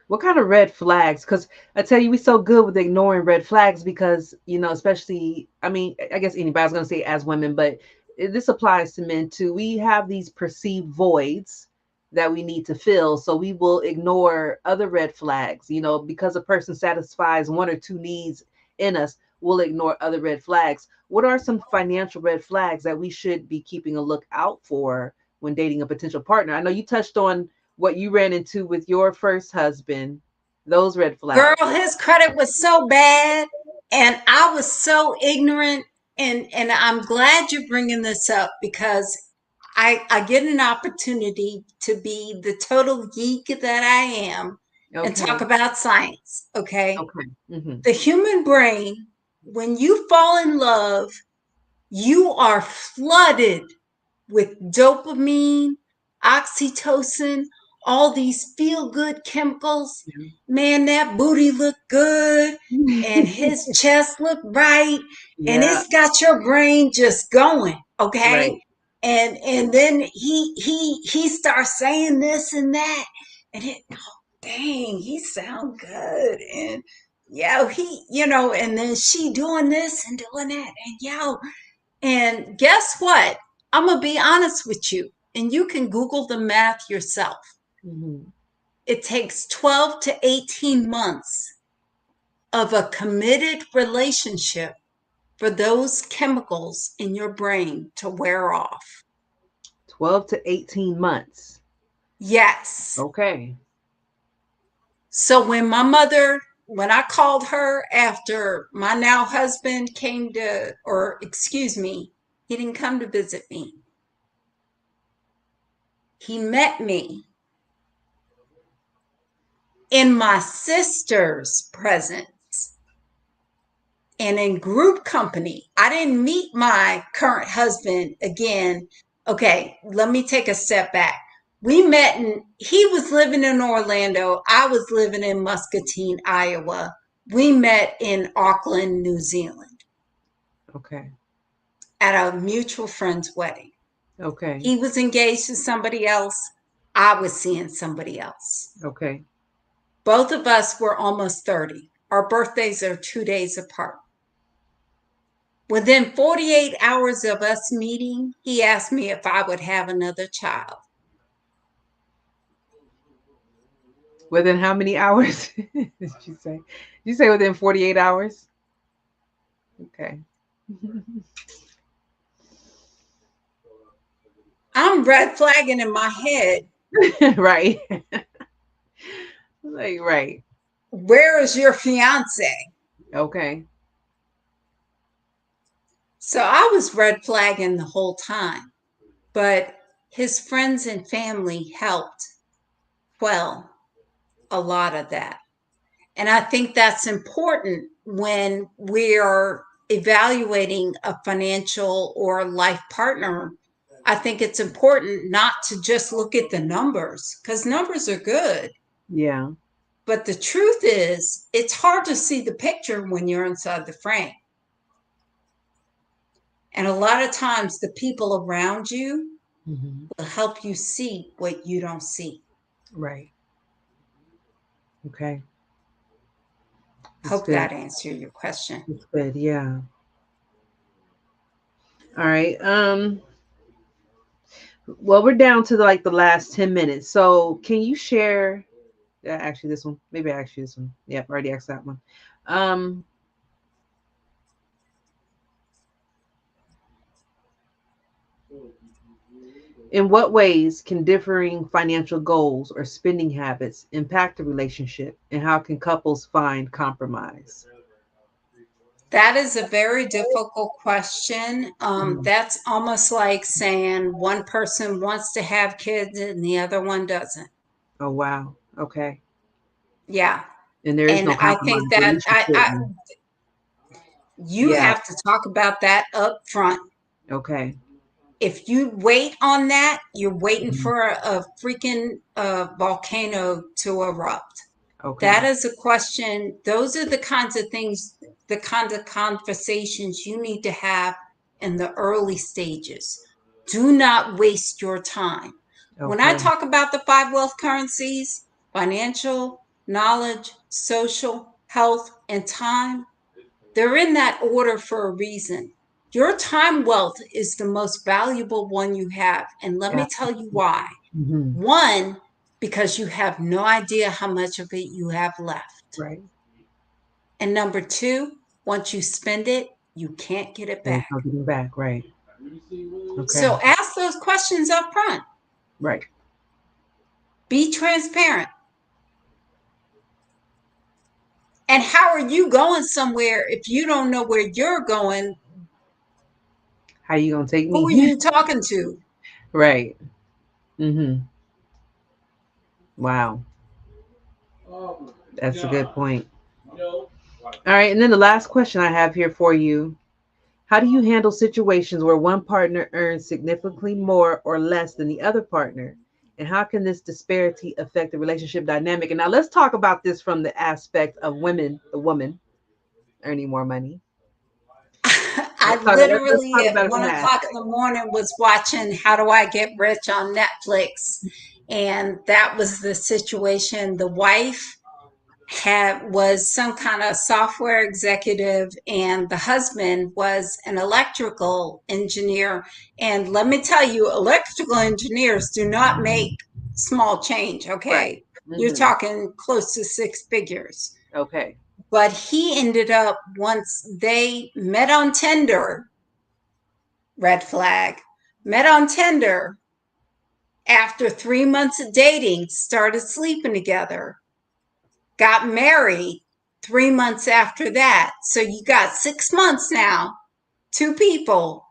Speaker 1: what kind of red flags? Because I tell you, we're so good with ignoring red flags because, especially, I mean, I guess anybody's going to say as women, but this applies to men too. We have these perceived voids that we need to fill. So we will ignore other red flags, because a person satisfies one or two needs in us, we'll ignore other red flags. What are some financial red flags that we should be keeping a look out for when dating a potential partner? I know you touched on what you ran into with your first husband, those red
Speaker 2: Girl,
Speaker 1: flags.
Speaker 2: his credit was so bad and I was so ignorant. And I'm glad you're bringing this up because I get an opportunity to be the total geek that I am and talk
Speaker 1: Okay.
Speaker 2: about science. Okay.
Speaker 1: Okay. Hmm.
Speaker 2: The human brain, when you fall in love, you are flooded with dopamine, oxytocin, all these feel good chemicals. Man, that booty looked good and his chest looked right and
Speaker 1: Yeah.
Speaker 2: it's got your brain just going, okay?
Speaker 1: Right.
Speaker 2: And then he starts saying this and that and it, oh, dang, he sound good and yo, and then she doing this and doing that and yo, and guess what? I'm going to be honest with you, and you can Google the math yourself.
Speaker 1: Hmm.
Speaker 2: It takes 12 to 18 months of a committed relationship for those chemicals in your brain to wear off.
Speaker 1: 12 to 18 months.
Speaker 2: Yes.
Speaker 1: Okay.
Speaker 2: So when I called her after my now husband came to, or excuse me, he didn't come to visit me. He met me in my sister's presence and in group company. I didn't meet my current husband again. Okay, let me take a step back. We met he was living in Orlando. I was living in Muscatine, Iowa. We met in Auckland, New Zealand
Speaker 1: Okay.
Speaker 2: at a mutual friend's wedding.
Speaker 1: Okay.
Speaker 2: He was engaged to somebody else. I was seeing somebody else.
Speaker 1: Okay.
Speaker 2: Both of us were almost 30. Our birthdays are 2 days apart. Within 48 hours of us meeting, he asked me if I would have another child.
Speaker 1: Within how many hours did you say? Did you say within 48 hours? Okay.
Speaker 2: I'm red flagging in my head.
Speaker 1: Right. Like, right.
Speaker 2: Where is your fiance?
Speaker 1: Okay.
Speaker 2: So I was red flagging the whole time, but his friends and family helped quell a lot of that. And I think that's important when we're evaluating a financial or life partner. I think it's important not to just look at the numbers because numbers are good.
Speaker 1: Yeah.
Speaker 2: But the truth is, it's hard to see the picture when you're inside the frame. And a lot of times, the people around you
Speaker 1: Hmm.
Speaker 2: will help you see what you don't see.
Speaker 1: Right. Okay. That's
Speaker 2: Hope
Speaker 1: good.
Speaker 2: that answered your question.
Speaker 1: That's good. Yeah. All right. Well, we're down to like the last 10 minutes. So can you share actually this one? Maybe I asked you this one. Yep, already asked that one. Um, In what ways can differing financial goals or spending habits impact a relationship, and how can couples find compromise?
Speaker 2: That is a very difficult question.
Speaker 1: Mhm.
Speaker 2: That's almost like saying one person wants to have kids and the other one doesn't.
Speaker 1: Oh, wow. Okay.
Speaker 2: Yeah.
Speaker 1: And there is
Speaker 2: And
Speaker 1: no
Speaker 2: I think
Speaker 1: compromise, or at
Speaker 2: that
Speaker 1: least you shouldn't.
Speaker 2: you
Speaker 1: Yeah.
Speaker 2: have to talk about that up front.
Speaker 1: Okay.
Speaker 2: If you wait on that, you're waiting
Speaker 1: Mhm.
Speaker 2: for a freaking volcano to erupt. That
Speaker 1: Okay.
Speaker 2: is a question. Those are the kinds of things, the kind of conversations you need to have in the early stages. Do not waste your time. When I
Speaker 1: Okay.
Speaker 2: talk about the five wealth currencies, financial, knowledge, social, health, and time, they're in that order for a reason. Your time wealth is the most valuable one you have. And let
Speaker 1: Yeah.
Speaker 2: me tell you why.
Speaker 1: Hmm.
Speaker 2: One, because you have no idea how much of it you have left.
Speaker 1: Right.
Speaker 2: And number two, once you spend it, you can't get it
Speaker 1: There's
Speaker 2: back.
Speaker 1: no getting back. Right. Okay.
Speaker 2: So ask those questions up front.
Speaker 1: Right.
Speaker 2: Be transparent. And how are you going somewhere if you don't know where you're going?
Speaker 1: How you gonna take
Speaker 2: Who are
Speaker 1: me?
Speaker 2: you talking to?
Speaker 1: Right. Hmm. Wow. That's a good point. All right. And then the last question I have here for you: how do you handle situations where one partner earns significantly more or less than the other partner? And how can this disparity affect the relationship dynamic? And now let's talk about this from the aspect of women, the woman earning more money.
Speaker 2: I
Speaker 1: Let's
Speaker 2: literally
Speaker 1: talk
Speaker 2: at
Speaker 1: about it from
Speaker 2: one
Speaker 1: that
Speaker 2: o'clock in
Speaker 1: aspect.
Speaker 2: the morning was watching How Do I Get Rich on Netflix. And that was the situation. The wife was some kind of software executive and the husband was an electrical engineer. And let me tell you, electrical engineers do not make small change.
Speaker 1: Right.
Speaker 2: Okay, you're
Speaker 1: Hmm.
Speaker 2: talking close to six figures.
Speaker 1: Okay.
Speaker 2: But he ended up, once they met on Tinder, red flag, met on Tinder, after 3 months of dating, started sleeping together, got married 3 months after that. So you got 6 months now, two people,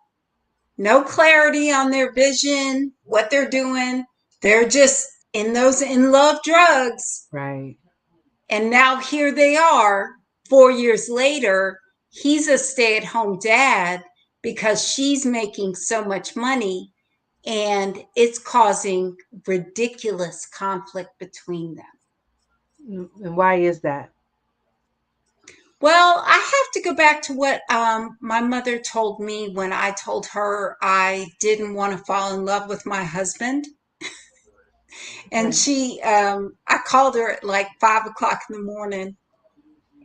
Speaker 2: no clarity on their vision, what they're doing. They're just in those in love drugs.
Speaker 1: Right.
Speaker 2: And now here they are 4 years later. He's a stay at home dad because she's making so much money and it's causing ridiculous conflict between them.
Speaker 1: And why is that?
Speaker 2: Well, I have to go back to what my mother told me when I told her I didn't want to fall in love with my husband. And
Speaker 1: Okay.
Speaker 2: I called her at like 5 o'clock in the morning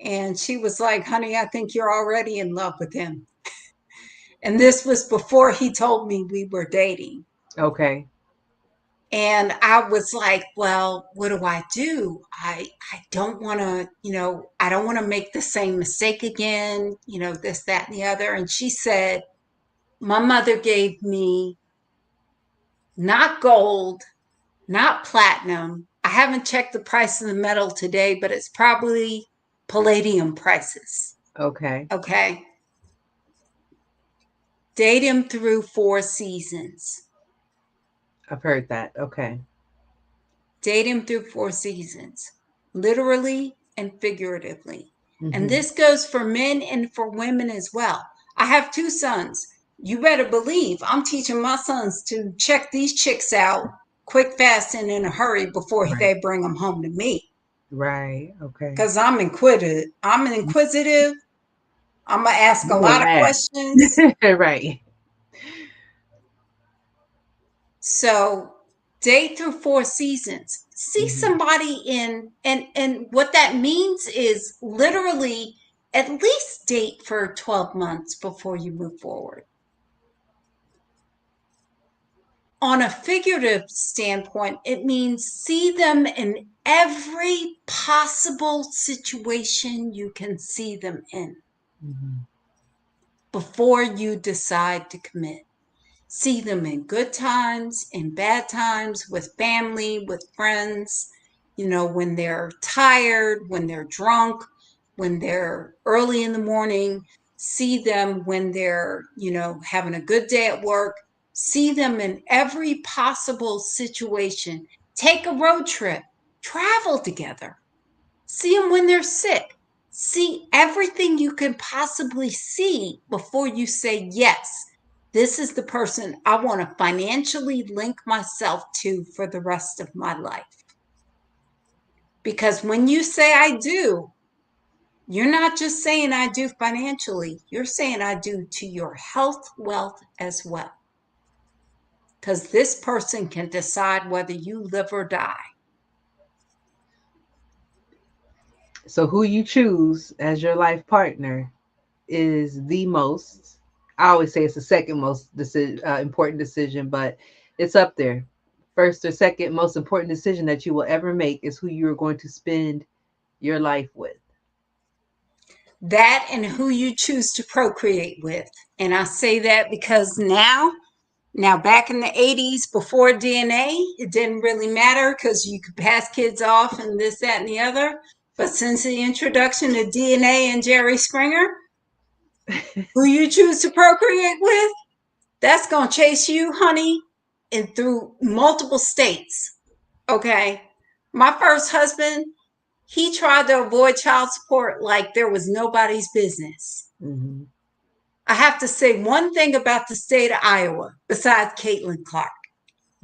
Speaker 2: and she was like, honey, I think you're already in love with him. And this was before he told me we were dating.
Speaker 1: Okay.
Speaker 2: And I was like, well, what do I do? I don't want to, I don't want to make the same mistake again, this, that, and the other. And she said, my mother gave me not gold, not platinum. I haven't checked the price of the metal today, but it's probably palladium prices.
Speaker 1: Okay.
Speaker 2: Okay. Date him through 4 seasons.
Speaker 1: I've heard that. Okay.
Speaker 2: Date him through 4 seasons, literally and figuratively. And
Speaker 1: Hmm.
Speaker 2: this goes for men and for women as well. I have two sons. You better believe I'm teaching my sons to check these chicks out quick, fast, and in a hurry before
Speaker 1: Right.
Speaker 2: they bring them home to me.
Speaker 1: Right. Okay.
Speaker 2: Because I'm inquisitive. I'm inquisitive. I'm going to ask a
Speaker 1: You know
Speaker 2: lot of questions.
Speaker 1: that. Right.
Speaker 2: So date through 4 seasons. See
Speaker 1: Hmm.
Speaker 2: somebody in and what that means is literally at least date for 12 months before you move forward. On a figurative standpoint, it means see them in every possible situation you can see them in
Speaker 1: Hmm.
Speaker 2: before you decide to commit. See them in good times, in bad times, with family, with friends, when they're tired, when they're drunk, when they're early in the morning. See them when they're, having a good day at work. See them in every possible situation. Take a road trip, travel together. See them when they're sick. See everything you can possibly see before you say, yes, this is the person I want to financially link myself to for the rest of my life. Because when you say I do, you're not just saying I do financially, you're saying I do to your health, wealth as well. Because this person can decide whether you live or die.
Speaker 1: So who you choose as your life partner is the most, I always say it's the second most important decision, but it's up there. First or second most important decision that you will ever make is who you're going to spend your life with.
Speaker 2: That and who you choose to procreate with. And I say that because now back in the 80s, before DNA, it didn't really matter because you could pass kids off and this, that, and the other. But since the introduction of DNA and Jerry Springer, who you choose to procreate with, that's going to chase you, honey, and through multiple states. Okay. My first husband, he tried to avoid child support like there was nobody's business.
Speaker 1: Mm-hmm.
Speaker 2: I have to say one thing about the state of Iowa, besides Caitlin Clark,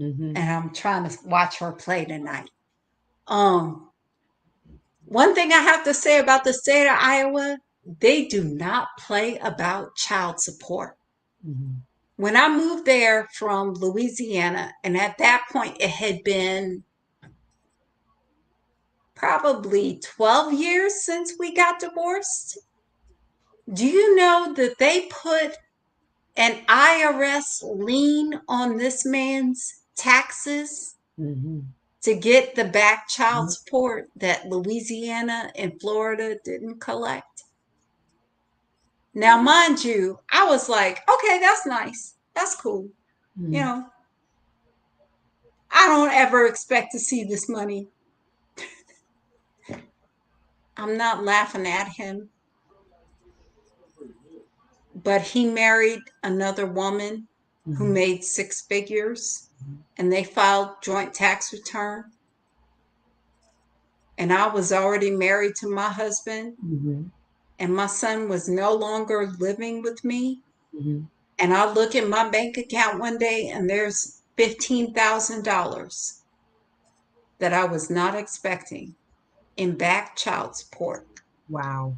Speaker 1: Mm-hmm.
Speaker 2: and I'm trying to watch her play tonight. One thing I have to say about the state of Iowa, they do not play about child support.
Speaker 1: Mm-hmm.
Speaker 2: When I moved there from Louisiana, and at that point it had been probably 12 years since we got divorced. Do you know that they put an IRS lien on this man's taxes
Speaker 1: Mm-hmm.
Speaker 2: to get the back child support that Louisiana and Florida didn't collect? Now, mind you, I was like, okay, that's nice. That's cool.
Speaker 1: Mm-hmm.
Speaker 2: You know, I don't ever expect to see this money. I'm not laughing at him, but he married another woman who
Speaker 1: Mm-hmm.
Speaker 2: made six figures and they filed joint tax return. And I was already married to my husband,
Speaker 1: Mm-hmm.
Speaker 2: and my son was no longer living with me.
Speaker 1: Mm-hmm.
Speaker 2: And I look at my bank account one day and there's $15,000 that I was not expecting in back child support
Speaker 1: Wow.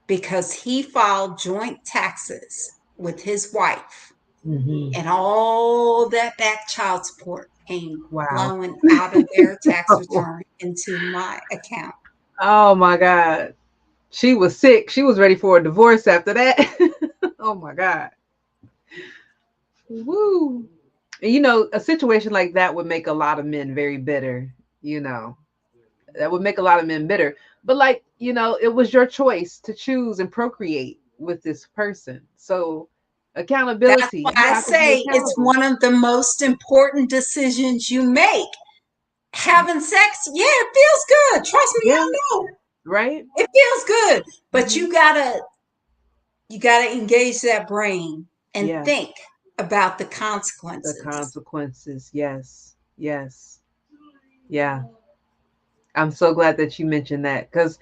Speaker 2: because he filed joint taxes with his wife,
Speaker 1: Mm-hmm.
Speaker 2: and all that back child support came
Speaker 1: Wow.
Speaker 2: flowing out of their tax return into my account.
Speaker 1: Oh my God. She was sick. She was ready for a divorce after that. Oh my God. Woo. A situation like that would make a lot of men very bitter, you know. That would make a lot of men bitter. But it was your choice to choose and procreate with this person. So
Speaker 2: That's
Speaker 1: accountability,
Speaker 2: why
Speaker 1: you
Speaker 2: I
Speaker 1: have to be
Speaker 2: say it's
Speaker 1: accountable.
Speaker 2: one of the most important decisions you make. Having sex, yeah, it feels good. Trust me,
Speaker 1: Yeah,
Speaker 2: I know.
Speaker 1: right?
Speaker 2: It feels good. But
Speaker 1: Hmm.
Speaker 2: you gotta engage that brain and
Speaker 1: Yeah,
Speaker 2: think about the
Speaker 1: the
Speaker 2: consequences.
Speaker 1: consequences. Yes. Yes. Yeah. I'm so glad that you mentioned that because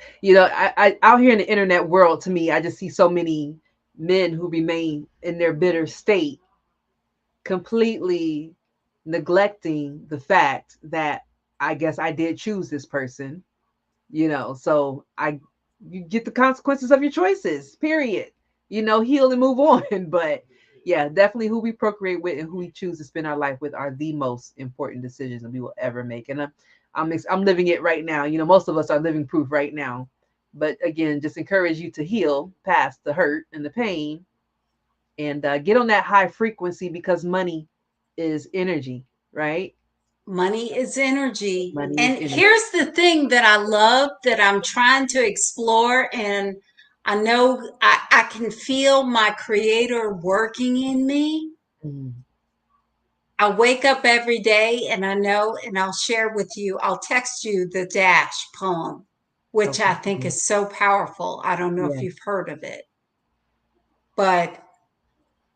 Speaker 1: out here in the internet world, to me, I just see so many men who remain in their bitter state, completely neglecting the fact that I guess I did choose this person. So you get the consequences of your choices. Period. Heal and move on. But yeah, definitely who we procreate with and who we choose to spend our life with are the most important decisions that we will ever make. And I'm living it right now. Most of us are living proof right now. But again, just encourage you to heal past the hurt and the pain and get on that high frequency because money is energy, right?
Speaker 2: Money is energy.
Speaker 1: Money is
Speaker 2: And
Speaker 1: energy.
Speaker 2: here's the thing that I love that I'm trying to explore. And I know I can feel my creator working in me. I wake up every day and I know, and I'll share with you, I'll text you the Dash poem, which I
Speaker 1: Okay.
Speaker 2: think is so powerful. I don't know if
Speaker 1: Yeah.
Speaker 2: you've heard of it, but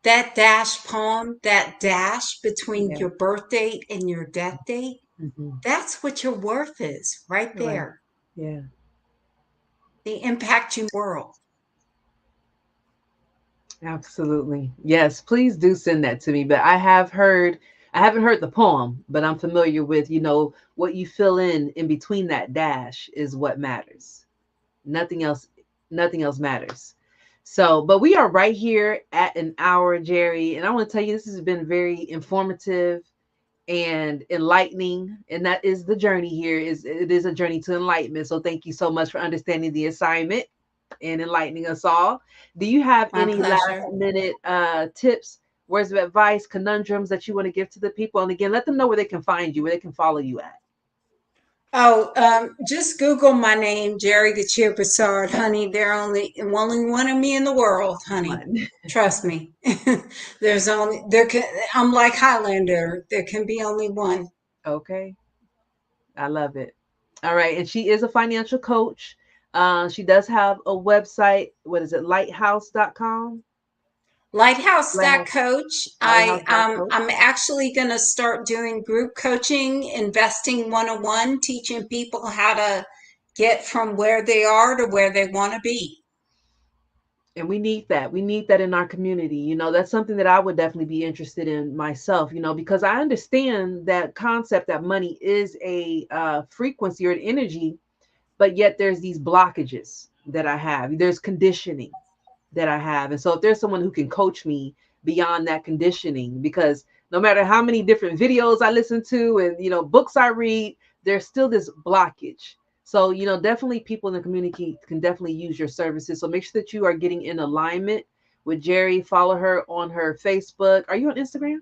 Speaker 2: that Dash poem, that dash between
Speaker 1: Yeah.
Speaker 2: your birth date and your death date,
Speaker 1: Hmm.
Speaker 2: that's what your worth is right
Speaker 1: Right.
Speaker 2: there.
Speaker 1: Yeah.
Speaker 2: The impact you world.
Speaker 1: Absolutely. Yes, please do send that to me. But I haven't heard the poem, but I'm familiar with, what you fill in between that dash is what matters. Nothing else, nothing else matters. So, but we are right here at an hour, Jerry, and I want to tell you this has been very informative and enlightening, and that is the journey here. It is a journey to enlightenment. So thank you so much for understanding the assignment and enlightening us all. Do you have
Speaker 2: My
Speaker 1: any last
Speaker 2: pleasure.
Speaker 1: minute tips, words of advice, conundrums that you want to give to the people? And again, let them know where they can find you, where they can follow you at.
Speaker 2: Oh, just Google my name, Njeri Gichia-Broussard, honey. There only one of me in the world, honey.
Speaker 1: One.
Speaker 2: Trust me. There's only there can. I'm like Highlander. There can be only one.
Speaker 1: Okay. I love it. All right. And she is a financial coach. She does have a website. What is it? Lighthouse.com.
Speaker 2: Lighthouse
Speaker 1: Lighthouse,
Speaker 2: Coach.
Speaker 1: lighthouse.coach.
Speaker 2: I'm actually going to start doing group coaching, investing 101, teaching people how to get from where they are to where they want to be.
Speaker 1: And we need that. We need that in our community. That's something that I would definitely be interested in myself, because I understand that concept that money is a frequency or an energy, but yet there's these blockages that I have. There's conditioning that I have. And so if there's someone who can coach me beyond that conditioning, because no matter how many different videos I listen to and books I read, there's still this blockage. So, definitely people in the community can definitely use your services. So make sure that you are getting in alignment with Jerry. Follow her on her Facebook. Are you on Instagram?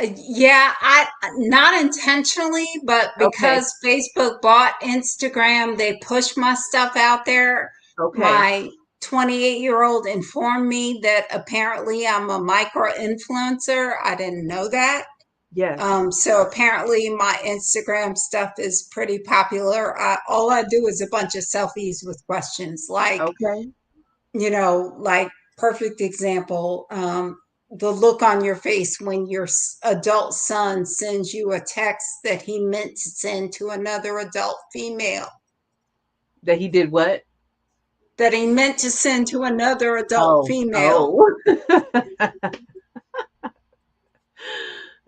Speaker 2: Yeah, I not intentionally, but
Speaker 1: Okay.
Speaker 2: because Facebook bought Instagram, they push my stuff out there.
Speaker 1: Okay.
Speaker 2: My 28-year-old informed me that apparently I'm a micro influencer. I didn't know that.
Speaker 1: Yes.
Speaker 2: So apparently my Instagram stuff is pretty popular. All I do is a bunch of selfies with questions like,
Speaker 1: Okay.
Speaker 2: like perfect example, the look on your face when your adult son sends you a text that he meant to send to another adult female,
Speaker 1: That he did what?
Speaker 2: that he meant to send to another adult
Speaker 1: Oh,
Speaker 2: female.
Speaker 1: oh.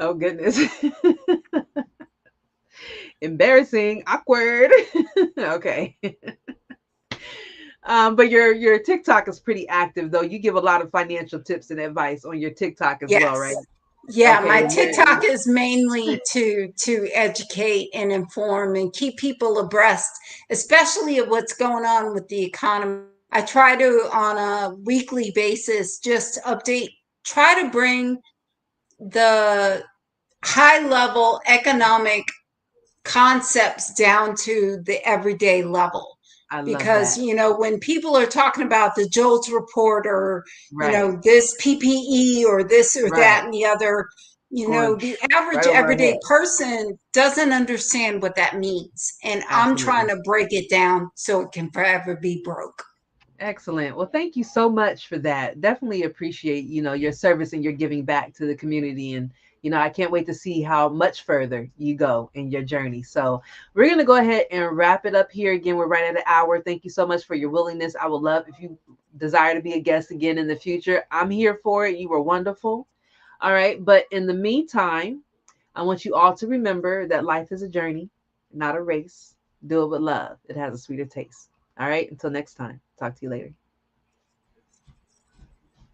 Speaker 1: Oh goodness. Embarrassing, awkward. Okay. But your TikTok is pretty active though. You give a lot of financial tips and advice on your TikTok as well, right?
Speaker 2: Yes. Yeah,
Speaker 1: Okay.
Speaker 2: my
Speaker 1: And
Speaker 2: TikTok is mainly to educate and inform and keep people abreast, especially of what's going on with the economy. I try to on a weekly basis just update, try to bring the high level economic concepts down to the everyday level.
Speaker 1: I love
Speaker 2: Because,
Speaker 1: that.
Speaker 2: when people are talking about the JOLTS report or,
Speaker 1: Right.
Speaker 2: this PPE or this or
Speaker 1: Right.
Speaker 2: that and the other,
Speaker 1: Going
Speaker 2: the average
Speaker 1: right over our
Speaker 2: everyday
Speaker 1: head.
Speaker 2: person doesn't understand what that means. And I'm trying
Speaker 1: Absolutely.
Speaker 2: to break it down so it can forever be broke.
Speaker 1: Excellent. Well, thank you so much for that. Definitely appreciate, your service and your giving back to the community. And, I can't wait to see how much further you go in your journey. So we're going to go ahead and wrap it up here. Again, we're right at an hour. Thank you so much for your willingness. I would love if you desire to be a guest again in the future. I'm here for it. You were wonderful. All right. But in the meantime, I want you all to remember that life is a journey, not a race. Do it with love. It has a sweeter taste. All right. Until next time. Talk to you later.